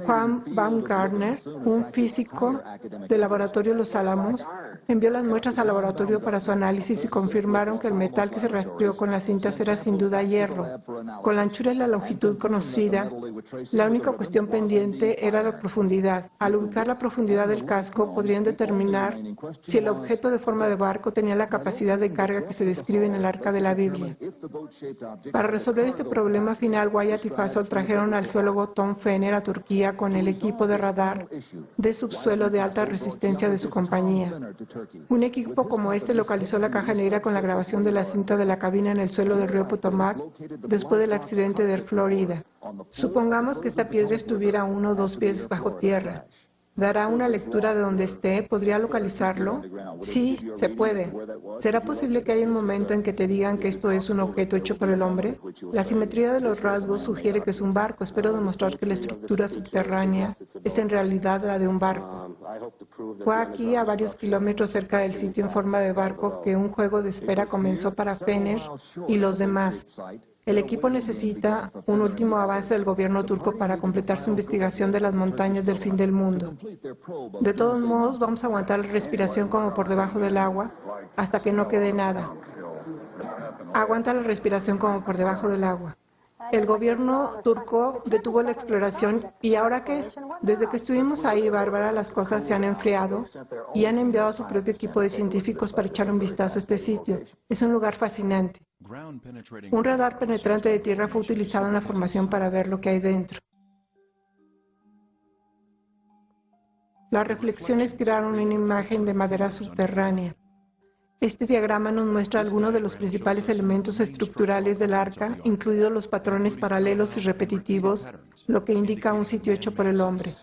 Juan Baumgartner, un físico del laboratorio Los Álamos, envió las muestras al laboratorio para su análisis y confirmaron que el metal que se rastreó con las cintas era sin duda hierro. Con la anchura y la longitud conocida, la única cuestión pendiente era la profundidad. Al ubicar la profundidad del casco, podrían determinar si el objeto de forma de barco tenía la capacidad de carga que se describe en el arca de la Biblia. Para resolver este problema final, Wyatt y Fasold trajeron al geólogo Tom Fenner a Turquía con el equipo de radar de subsuelo de alta resistencia de su compañía. Un equipo como este localizó la caja negra con la grabación de la cinta de la cabina en el suelo del río Potomac después del accidente de Florida. Supongamos que esta piedra estuviera 1 o 2 pies bajo tierra. ¿Dará una lectura de donde esté? ¿Podría localizarlo? Sí, se puede. ¿Será posible que haya un momento en que te digan que esto es un objeto hecho por el hombre? La simetría de los rasgos sugiere que es un barco. Espero demostrar que la estructura subterránea es en realidad la de un barco. Fue aquí, a varios kilómetros cerca del sitio en forma de barco, que un juego de espera comenzó para Fenner y los demás. El equipo necesita un último avance del gobierno turco para completar su investigación de las montañas del fin del mundo. De todos modos, vamos a aguantar la respiración como por debajo del agua hasta que no quede nada. Aguanta la respiración como por debajo del agua. El gobierno turco detuvo la exploración y ¿ahora qué? Desde que estuvimos ahí, Bárbara, las cosas se han enfriado y han enviado a su propio equipo de científicos para echar un vistazo a este sitio. Es un lugar fascinante. Un radar penetrante de tierra fue utilizado en la formación para ver lo que hay dentro. Las reflexiones crearon una imagen de madera subterránea. Este diagrama nos muestra algunos de los principales elementos estructurales del arca, incluidos los patrones paralelos y repetitivos, lo que indica un sitio hecho por el hombre.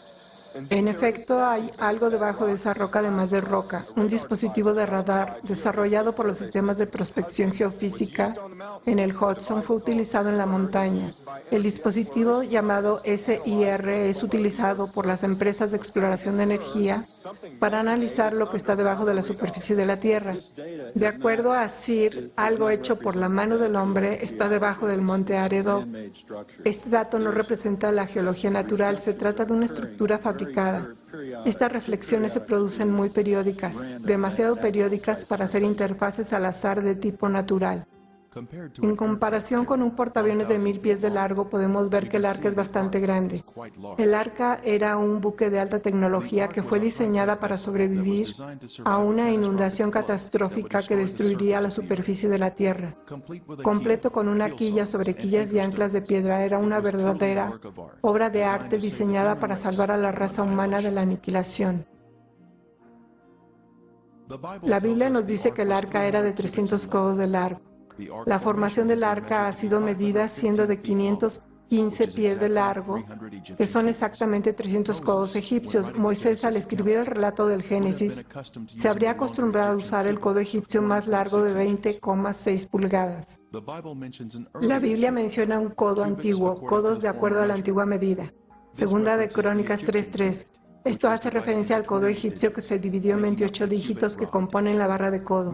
En efecto, hay algo debajo de esa roca además de roca, un dispositivo de radar desarrollado por los sistemas de prospección geofísica en el Hudson fue utilizado en la montaña. El dispositivo llamado SIR es utilizado por las empresas de exploración de energía para analizar lo que está debajo de la superficie de la Tierra. De acuerdo a SIR, algo hecho por la mano del hombre está debajo del monte Aredov. Este dato no representa la geología natural, se trata de una estructura fabricada. Estas reflexiones se producen muy periódicas, demasiado periódicas para ser interfaces al azar de tipo natural. En comparación con un portaaviones de 1000 pies de largo, podemos ver que el arca es bastante grande. El arca era un buque de alta tecnología que fue diseñada para sobrevivir a una inundación catastrófica que destruiría la superficie de la Tierra. Completo con una quilla sobre quillas y anclas de piedra, era una verdadera obra de arte diseñada para salvar a la raza humana de la aniquilación. La Biblia nos dice que el arca era de 300 codos de largo. La formación del arca ha sido medida siendo de 515 pies de largo, que son exactamente 300 codos egipcios. Moisés, al escribir el relato del Génesis, se habría acostumbrado a usar el codo egipcio más largo de 20,6 pulgadas. La Biblia menciona un codo antiguo, codos de acuerdo a la antigua medida. Segunda de Crónicas 3:3. Esto hace referencia al codo egipcio que se dividió en 28 dígitos que componen la barra de codo.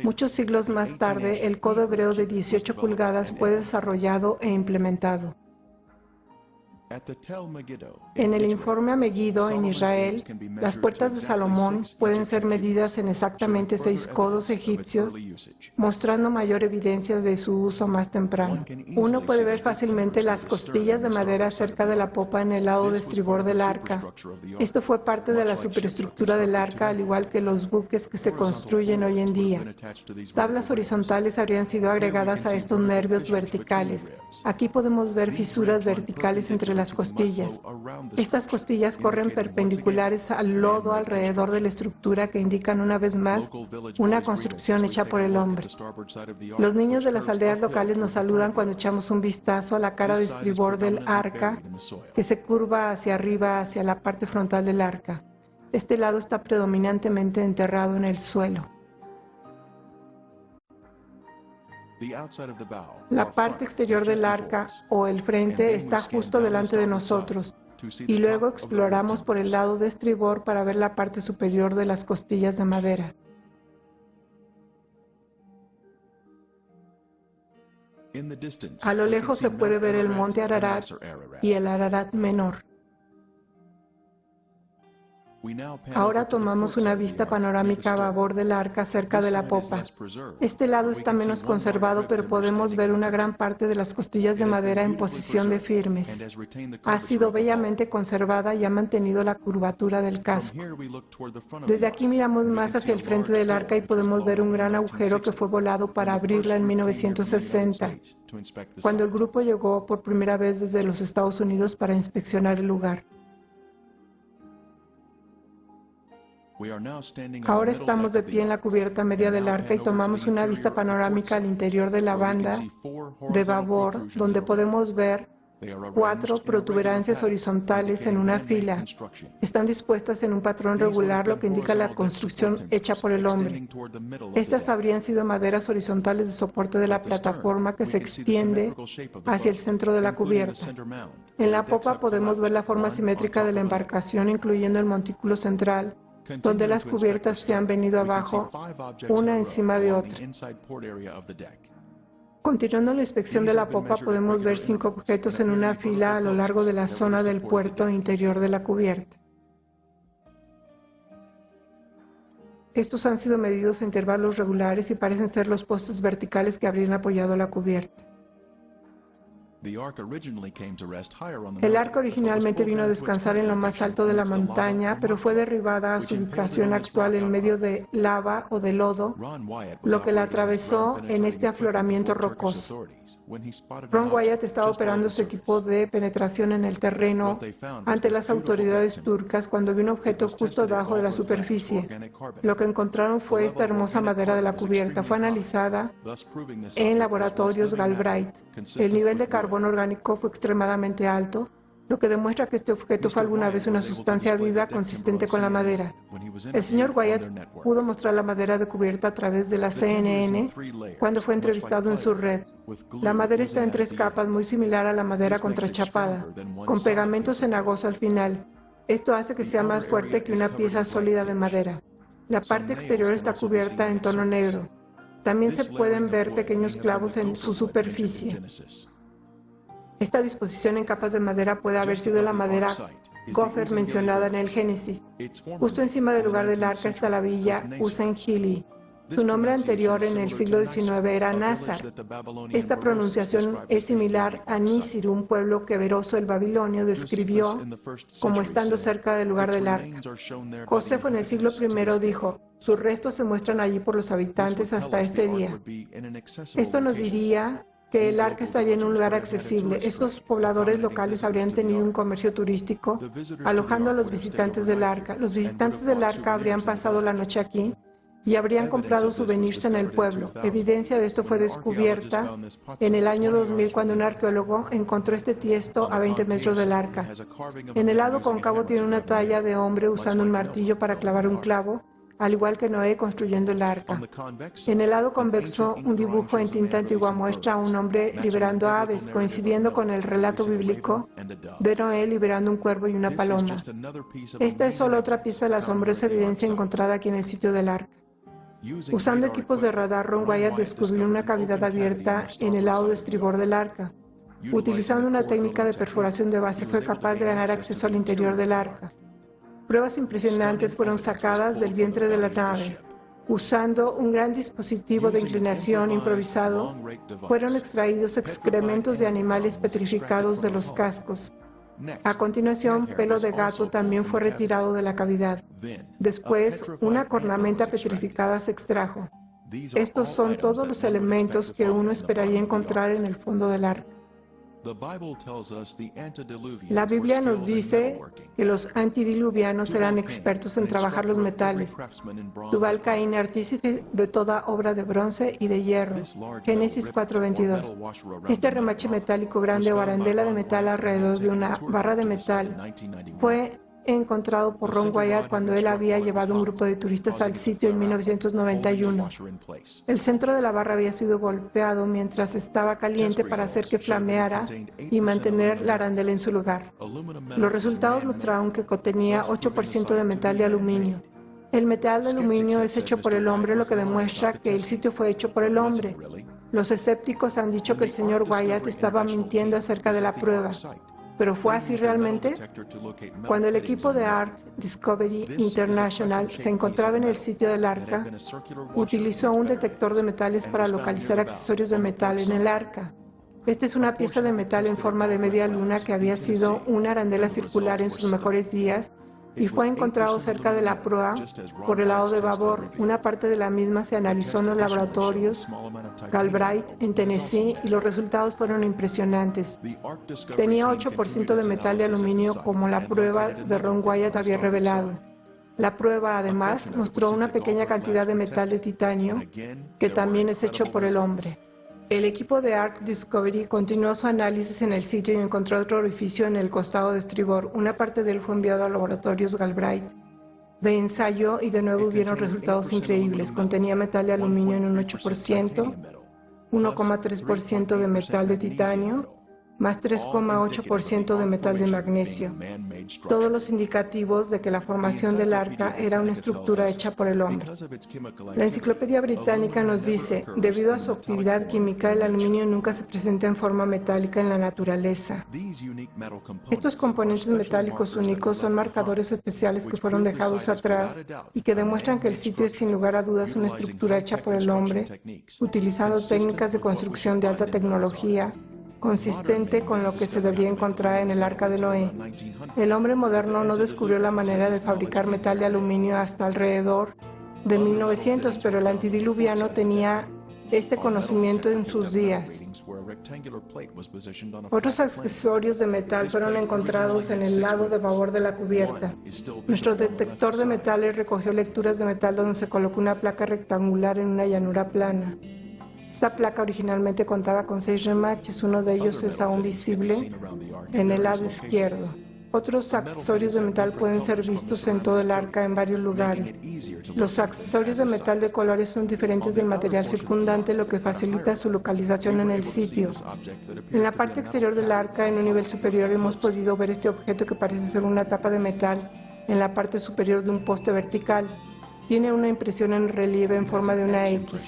Muchos siglos más tarde, el codo hebreo de 18 pulgadas fue desarrollado e implementado. En el informe a Megiddo, en Israel, las puertas de Salomón pueden ser medidas en exactamente 6 codos egipcios, mostrando mayor evidencia de su uso más temprano. Uno puede ver fácilmente las costillas de madera cerca de la popa en el lado de estribor del arca. Esto fue parte de la superestructura del arca, al igual que los buques que se construyen hoy en día. Tablas horizontales habrían sido agregadas a estos nervios verticales. Aquí podemos ver fisuras verticales entre las costillas. Estas costillas corren perpendiculares al lodo alrededor de la estructura que indican una vez más una construcción hecha por el hombre. Los niños de las aldeas locales nos saludan cuando echamos un vistazo a la cara de estribor del arca que se curva hacia arriba hacia la parte frontal del arca. Este lado está predominantemente enterrado en el suelo. La parte exterior del arca, o el frente, está justo delante de nosotros, y luego exploramos por el lado de estribor para ver la parte superior de las costillas de madera. A lo lejos se puede ver el monte Ararat y el Ararat menor. Ahora tomamos una vista panorámica a babor del arca cerca de la popa. Este lado está menos conservado, pero podemos ver una gran parte de las costillas de madera en posición de firmes. Ha sido bellamente conservada y ha mantenido la curvatura del casco. Desde aquí miramos más hacia el frente del arca y podemos ver un gran agujero que fue volado para abrirla en 1960, cuando el grupo llegó por primera vez desde los Estados Unidos para inspeccionar el lugar. Ahora estamos de pie en la cubierta media del arca y tomamos una vista panorámica al interior de la banda de babor, donde podemos ver 4 protuberancias horizontales en una fila. Están dispuestas en un patrón regular, lo que indica la construcción hecha por el hombre. Estas habrían sido maderas horizontales de soporte de la plataforma que se extiende hacia el centro de la cubierta. En la popa podemos ver la forma simétrica de la embarcación, incluyendo el montículo central, donde las cubiertas se han venido abajo, una encima de otra. Continuando la inspección de la popa, podemos ver 5 objetos en una fila a lo largo de la zona del puerto interior de la cubierta. Estos han sido medidos a intervalos regulares y parecen ser los postes verticales que habrían apoyado la cubierta. El arca originalmente vino a descansar en lo más alto de la montaña, pero fue derribada a su ubicación actual en medio de lava o de lodo, lo que la atravesó en este afloramiento rocoso. Ron Wyatt estaba operando su equipo de penetración en el terreno ante las autoridades turcas cuando vio un objeto justo debajo de la superficie. Lo que encontraron fue esta hermosa madera de la cubierta. Fue analizada en laboratorios Galbraith. El nivel de carbono orgánico fue extremadamente alto, lo que demuestra que este objeto fue alguna vez una sustancia viva consistente con la madera. El señor Wyatt pudo mostrar la madera de cubierta a través de la CNN cuando fue entrevistado en su red. La madera está en 3 capas, muy similar a la madera contrachapada, con pegamento cenagoso al final. Esto hace que sea más fuerte que una pieza sólida de madera. La parte exterior está cubierta en tono negro. También se pueden ver pequeños clavos en su superficie. Esta disposición en capas de madera puede haber sido la madera gopher mencionada en el Génesis. Justo encima del lugar del arca está la villa Usen-Hili. Su nombre anterior en el siglo XIX era Nazar. Esta pronunciación es similar a Nisir, un pueblo que Beroso el babilonio describió como estando cerca del lugar del arca. Josefo en el siglo I dijo: sus restos se muestran allí por los habitantes hasta este día. Esto nos diría que el arca estaría en un lugar accesible. Estos pobladores locales habrían tenido un comercio turístico, alojando a los visitantes del arca. Los visitantes del arca habrían pasado la noche aquí y habrían comprado souvenirs en el pueblo. Evidencia de esto fue descubierta en el año 2000 cuando un arqueólogo encontró este tiesto a 20 metros del arca. En el lado cóncavo tiene una talla de hombre usando un martillo para clavar un clavo, al igual que Noé construyendo el arca. En el lado convexo, un dibujo en tinta antigua muestra a un hombre liberando aves, coincidiendo con el relato bíblico de Noé liberando un cuervo y una paloma. Esta es solo otra pieza de la asombrosa evidencia encontrada aquí en el sitio del arca. Usando equipos de radar, Ron Wyatt descubrió una cavidad abierta en el lado de estribor del arca. Utilizando una técnica de perforación de base, fue capaz de ganar acceso al interior del arca. Pruebas impresionantes fueron sacadas del vientre de la nave. Usando un gran dispositivo de inclinación improvisado, fueron extraídos excrementos de animales petrificados de los cascos. A continuación, pelo de gato también fue retirado de la cavidad. Después, una cornamenta petrificada se extrajo. Estos son todos los elementos que uno esperaría encontrar en el fondo del arca. La Biblia nos dice que los antediluvianos eran expertos en trabajar los metales. Tubal-Caín, artífice de toda obra de bronce y de hierro. Génesis 4:22. Este remache metálico grande o arandela de metal alrededor de una barra de metal fue encontrado por Ron Wyatt cuando él había llevado un grupo de turistas al sitio en 1991. El centro de la barra había sido golpeado mientras estaba caliente para hacer que flameara y mantener la arandela en su lugar. Los resultados mostraron que contenía 8% de metal de aluminio. El metal de aluminio es hecho por el hombre, lo que demuestra que el sitio fue hecho por el hombre. Los escépticos han dicho que el señor Wyatt estaba mintiendo acerca de la prueba. ¿Pero fue así realmente? Cuando el equipo de Ark Discovery International se encontraba en el sitio del arca, utilizó un detector de metales para localizar accesorios de metal en el arca. Esta es una pieza de metal en forma de media luna que había sido una arandela circular en sus mejores días y fue encontrado cerca de la proa por el lado de babor. Una parte de la misma se analizó en los laboratorios Galbraith en Tennessee y los resultados fueron impresionantes. Tenía 8% de metal de aluminio, como la prueba de Ron Wyatt había revelado. La prueba, además, mostró una pequeña cantidad de metal de titanio, que también es hecho por el hombre. El equipo de Ark Discovery continuó su análisis en el sitio y encontró otro orificio en el costado de estribor. Una parte de él fue enviado a laboratorios Galbraith de ensayo y de nuevo hubieron resultados increíbles. Contenía metal de aluminio en un 8%, 1,3% de metal de titanio, más 3,8% de metal de magnesio, todos los indicativos de que la formación del arca era una estructura hecha por el hombre. La Enciclopedia Británica nos dice, debido a su actividad química, el aluminio nunca se presenta en forma metálica en la naturaleza. Estos componentes metálicos únicos son marcadores especiales que fueron dejados atrás y que demuestran que el sitio es sin lugar a dudas una estructura hecha por el hombre, utilizando técnicas de construcción de alta tecnología, consistente con lo que se debía encontrar en el Arca de Noé. El hombre moderno no descubrió la manera de fabricar metal de aluminio hasta alrededor de 1900, pero el antidiluviano tenía este conocimiento en sus días. Otros accesorios de metal fueron encontrados en el lado de babor de la cubierta. Nuestro detector de metales recogió lecturas de metal donde se colocó una placa rectangular en una llanura plana. Esta placa originalmente contaba con 6 remaches, uno de ellos es aún visible en el lado izquierdo. Otros accesorios de metal pueden ser vistos en todo el arca en varios lugares. Los accesorios de metal de colores son diferentes del material circundante, lo que facilita su localización en el sitio. En la parte exterior del arca, en un nivel superior, hemos podido ver este objeto que parece ser una tapa de metal en la parte superior de un poste vertical. Tiene una impresión en relieve en forma de una X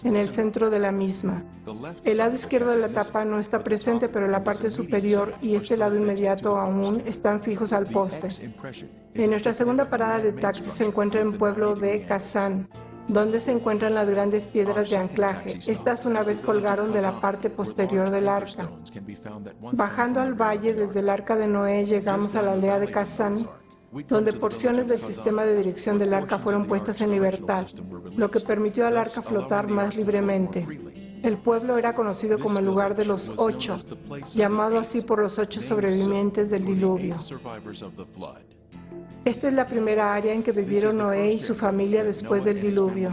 en el centro de la misma. El lado izquierdo de la tapa no está presente, pero la parte superior y este lado inmediato aún están fijos al poste. En nuestra segunda parada de taxi se encuentra el pueblo de Kazán, donde se encuentran las grandes piedras de anclaje. Estas una vez colgaron de la parte posterior del arca. Bajando al valle desde el Arca de Noé llegamos a la aldea de Kazán, donde porciones del sistema de dirección del arca fueron puestas en libertad, lo que permitió al arca flotar más libremente. El pueblo era conocido como el lugar de los 8, llamado así por los 8 sobrevivientes del diluvio. Esta es la primera área en que vivieron Noé y su familia después del diluvio.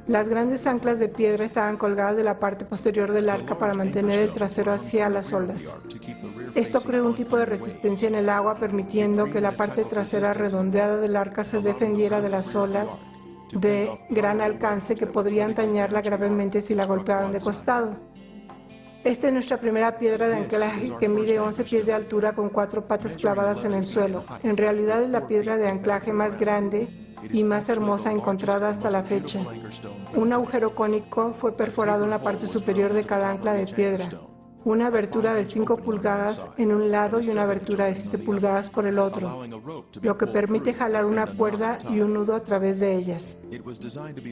Las grandes anclas de piedra estaban colgadas de la parte posterior del arca para mantener el trasero hacia las olas. Esto creó un tipo de resistencia en el agua, permitiendo que la parte trasera redondeada del arca se defendiera de las olas de gran alcance que podrían dañarla gravemente si la golpeaban de costado. Esta es nuestra primera piedra de anclaje que mide 11 pies de altura con 4 patas clavadas en el suelo. En realidad es la piedra de anclaje más grande y más hermosa encontrada hasta la fecha. Un agujero cónico fue perforado en la parte superior de cada ancla de piedra. Una abertura de 5 pulgadas en un lado y una abertura de 7 pulgadas por el otro, lo que permite jalar una cuerda y un nudo a través de ellas.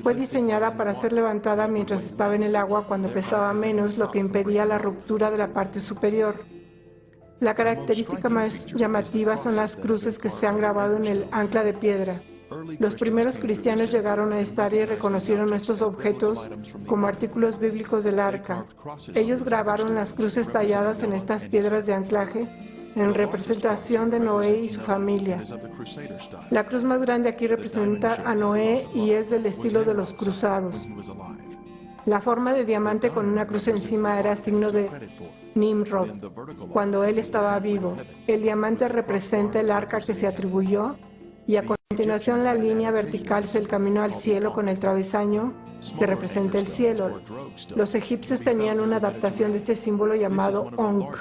Fue diseñada para ser levantada mientras estaba en el agua cuando pesaba menos, lo que impedía la ruptura de la parte superior. La característica más llamativa son las cruces que se han grabado en el ancla de piedra. Los primeros cristianos llegaron a esta área y reconocieron estos objetos como artículos bíblicos del arca. Ellos grabaron las cruces talladas en estas piedras de anclaje en representación de Noé y su familia. La cruz más grande aquí representa a Noé y es del estilo de los cruzados. La forma de diamante con una cruz encima era signo de Nimrod, cuando él estaba vivo. El diamante representa el arca que se atribuyó, y a continuación la línea vertical es el camino al cielo con el travesaño que representa el cielo. Los egipcios tenían una adaptación de este símbolo llamado Ankh.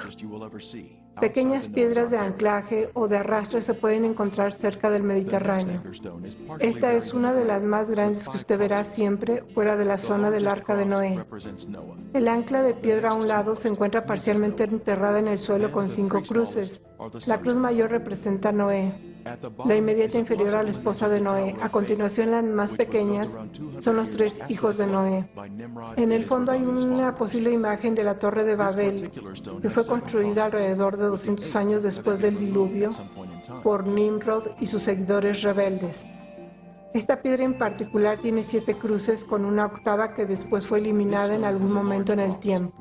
Pequeñas piedras de anclaje o de arrastre se pueden encontrar cerca del Mediterráneo. Esta es una de las más grandes que usted verá siempre fuera de la zona del Arca de Noé. El ancla de piedra a un lado se encuentra parcialmente enterrada en el suelo con 5 cruces. La cruz mayor representa a Noé, la inmediata inferior a la esposa de Noé. A continuación, las más pequeñas son los 3 hijos de Noé. En el fondo hay una posible imagen de la Torre de Babel, que fue construida alrededor de 200 años después del diluvio por Nimrod y sus seguidores rebeldes. Esta piedra en particular tiene 7 cruces con una octava que después fue eliminada en algún momento en el tiempo.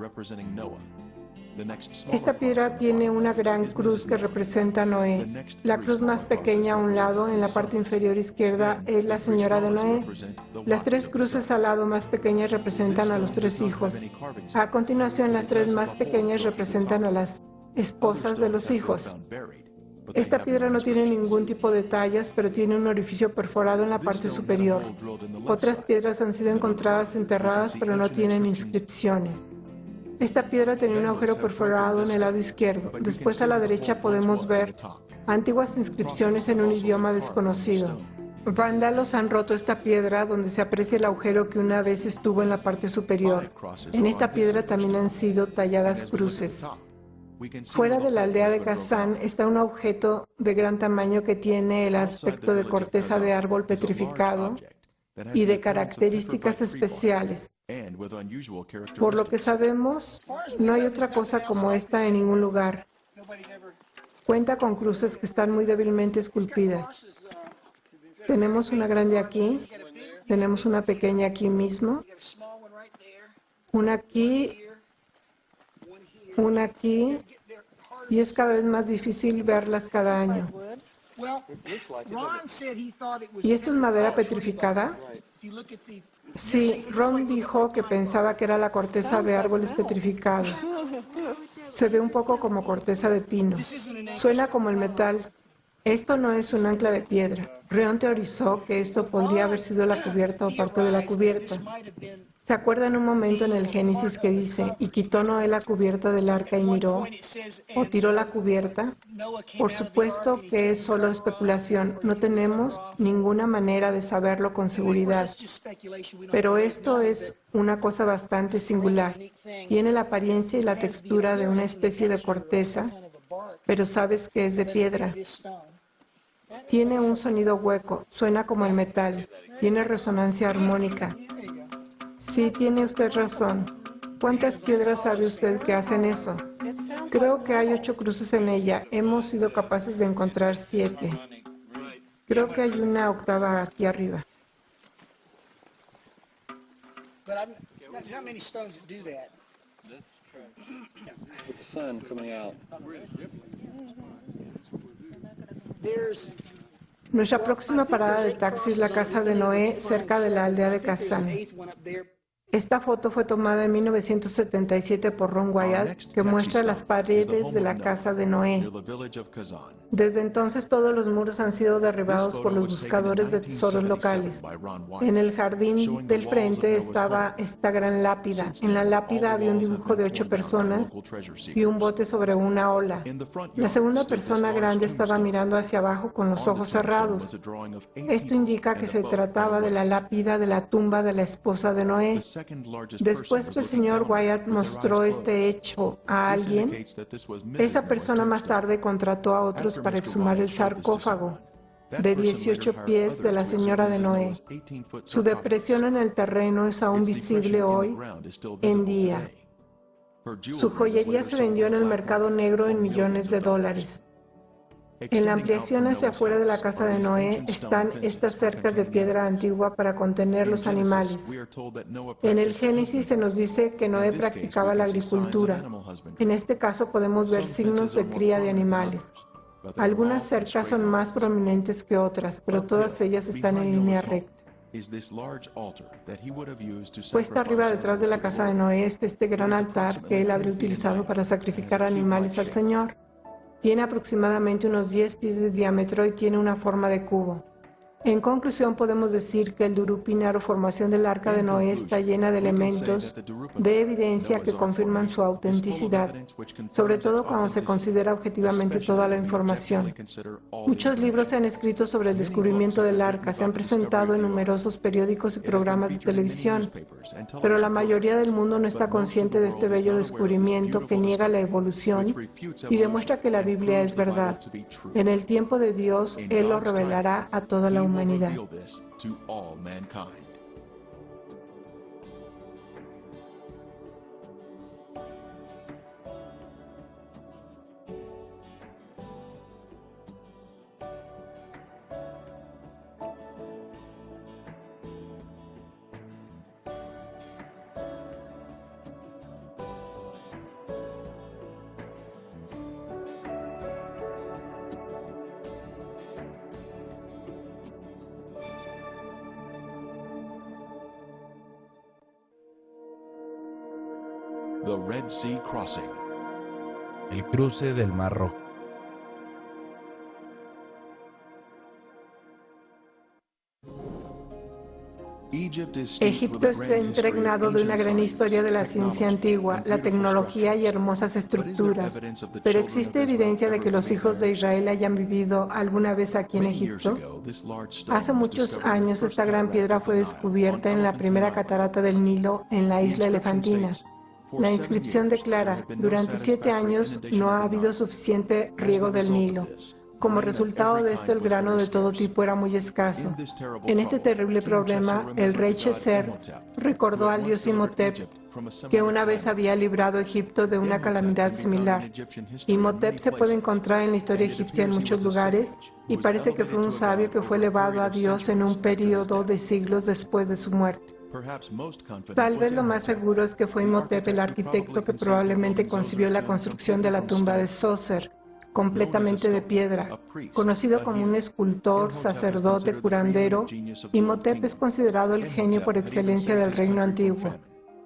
Esta piedra tiene una gran cruz que representa a Noé. La cruz más pequeña a un lado, en la parte inferior izquierda, es la señora de Noé. Las 3 cruces al lado más pequeñas representan a los 3 hijos. A continuación, las 3 más pequeñas representan a las esposas de los hijos. Esta piedra no tiene ningún tipo de tallas, pero tiene un orificio perforado en la parte superior. Otras piedras han sido encontradas enterradas, pero no tienen inscripciones. Esta piedra tenía un agujero perforado en el lado izquierdo. Después a la derecha podemos ver antiguas inscripciones en un idioma desconocido. Vándalos han roto esta piedra donde se aprecia el agujero que una vez estuvo en la parte superior. En esta piedra también han sido talladas cruces. Fuera de la aldea de Kazán está un objeto de gran tamaño que tiene el aspecto de corteza de árbol petrificado y de características especiales. Por lo que sabemos, no hay otra cosa como esta en ningún lugar. Cuenta con cruces que están muy débilmente esculpidas. Tenemos una grande aquí, tenemos una pequeña aquí mismo, una aquí, y es cada vez más difícil verlas cada año. ¿Y esto es madera petrificada? Sí, Ron dijo que pensaba que era la corteza de árboles petrificados. Se ve un poco como corteza de pino. Suena como el metal. Esto no es un ancla de piedra. Ron teorizó que esto podría haber sido la cubierta o parte de la cubierta. ¿Se acuerdan un momento en el Génesis que dice, y quitó Noé la cubierta del arca y miró, o tiró la cubierta? Por supuesto que es solo especulación, no tenemos ninguna manera de saberlo con seguridad. Pero esto es una cosa bastante singular. Tiene la apariencia y la textura de una especie de corteza, pero sabes que es de piedra. Tiene un sonido hueco, suena como el metal, tiene resonancia armónica. Sí, tiene usted razón. ¿Cuántas piedras sabe usted que hacen eso? Creo que hay 8 cruces en ella. Hemos sido capaces de encontrar 7. Creo que hay una octava aquí arriba. Nuestra próxima parada de taxi es la casa de Noé, cerca de la aldea de Kazán. Esta foto fue tomada en 1977 por Ron Wyatt, que muestra las paredes de la casa de Noé. Desde entonces todos los muros han sido derribados por los buscadores de tesoros locales. En el jardín del frente estaba esta gran lápida. En la lápida había un dibujo de 8 personas y un bote sobre una ola. La segunda persona grande estaba mirando hacia abajo con los ojos cerrados. Esto indica que se trataba de la lápida de la tumba de la esposa de Noé. Después que el señor Wyatt mostró este hecho a alguien, esa persona más tarde contrató a otros para exhumar el sarcófago de 18 pies de la señora de Noé. Su depresión en el terreno es aún visible hoy en día. Su joyería se vendió en el mercado negro en millones de dólares. En la ampliación hacia afuera de la casa de Noé están estas cercas de piedra antigua para contener los animales. En el Génesis se nos dice que Noé practicaba la agricultura. En este caso podemos ver signos de cría de animales. Algunas cercas son más prominentes que otras, pero todas ellas están en línea recta. Puesta arriba detrás de la casa de Noé está este gran altar que él habría utilizado para sacrificar animales al Señor. Tiene aproximadamente unos 10 pies de diámetro y tiene una forma de cubo. En conclusión, podemos decir que el Durupinar o formación del Arca de Noé está llena de elementos de evidencia que confirman su autenticidad, sobre todo cuando se considera objetivamente toda la información. Muchos libros se han escrito sobre el descubrimiento del Arca, se han presentado en numerosos periódicos y programas de televisión, pero la mayoría del mundo no está consciente de este bello descubrimiento que niega la evolución y demuestra que la Biblia es verdad. En el tiempo de Dios, Él lo revelará a toda la humanidad. The Red Sea Crossing. El cruce del Mar Rojo. Egipto está impregnado de una gran historia de la ciencia antigua, la tecnología y hermosas estructuras, pero ¿existe evidencia de que los hijos de Israel hayan vivido alguna vez aquí en Egipto? Hace muchos años esta gran piedra fue descubierta en la primera catarata del Nilo en la isla Elefantina. La inscripción declara: durante 7 años no ha habido suficiente riego del Nilo. Como resultado de esto, el grano de todo tipo era muy escaso. En este terrible problema, el rey Sheser recordó al dios Imhotep, que una vez había librado a Egipto de una calamidad similar. Imhotep se puede encontrar en la historia egipcia en muchos lugares, y parece que fue un sabio que fue elevado a Dios en un período de siglos después de su muerte. Tal vez lo más seguro es que fue Imhotep el arquitecto que probablemente concibió la construcción de la tumba de Zoser, completamente de piedra. Conocido como un escultor, sacerdote, curandero, Imhotep es considerado el genio por excelencia del reino antiguo.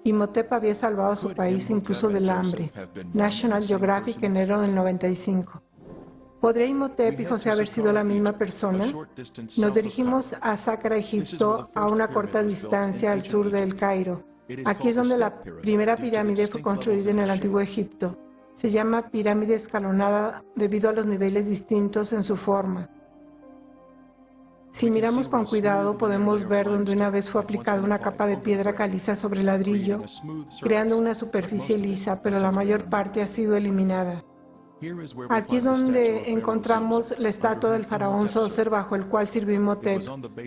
Imhotep había salvado a su país incluso del hambre. National Geographic, enero del 95. ¿Podría Imhotep y José haber sido la misma persona? Nos dirigimos a Saqqara, Egipto, a una corta distancia al sur de El Cairo. Aquí es donde la primera pirámide fue construida en el antiguo Egipto. Se llama pirámide escalonada debido a los niveles distintos en su forma. Si miramos con cuidado, podemos ver donde una vez fue aplicada una capa de piedra caliza sobre ladrillo, creando una superficie lisa, pero la mayor parte ha sido eliminada. Aquí es donde encontramos la estatua del faraón Zoser bajo el cual sirvió Imhotep.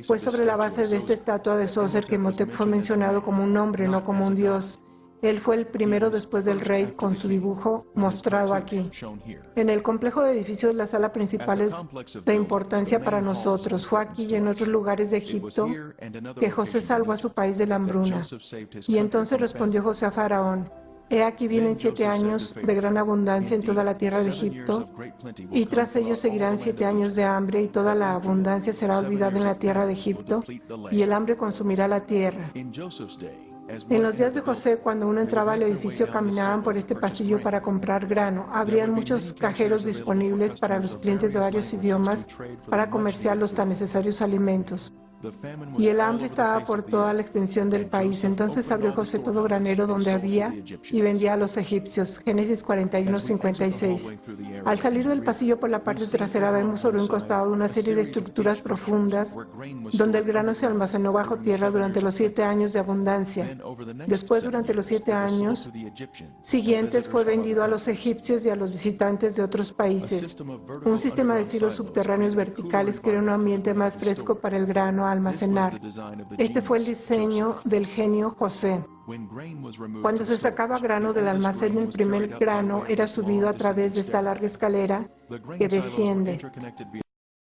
Fue sobre la base de esta estatua de Zoser que Imhotep fue mencionado como un hombre, no como un dios. Él fue el primero después del rey, con su dibujo mostrado aquí. En el complejo de edificios, la sala principal es de importancia para nosotros. Fue aquí y en otros lugares de Egipto que José salvó a su país de la hambruna. Y entonces respondió José a Faraón: he aquí vienen 7 años de gran abundancia en toda la tierra de Egipto, y tras ellos seguirán 7 años de hambre, y toda la abundancia será olvidada en la tierra de Egipto, y el hambre consumirá la tierra. En los días de José, cuando uno entraba al edificio, caminaban por este pasillo para comprar grano. Habrían muchos cajeros disponibles para los clientes de varios idiomas para comerciar los tan necesarios alimentos. Y el hambre estaba por toda la extensión del país. Entonces abrió José todo granero donde había y vendía a los egipcios. Génesis 41:56. Al salir del pasillo por la parte trasera vemos sobre un costado una serie de estructuras profundas donde el grano se almacenó bajo tierra durante los 7 años de abundancia. Después, durante los 7 años siguientes, fue vendido a los egipcios y a los visitantes de otros países. Un sistema de silos subterráneos verticales crea un ambiente más fresco para el grano almacenar. Este fue el diseño del genio José. Cuando se sacaba grano del almacén, el primer grano era subido a través de esta larga escalera que desciende.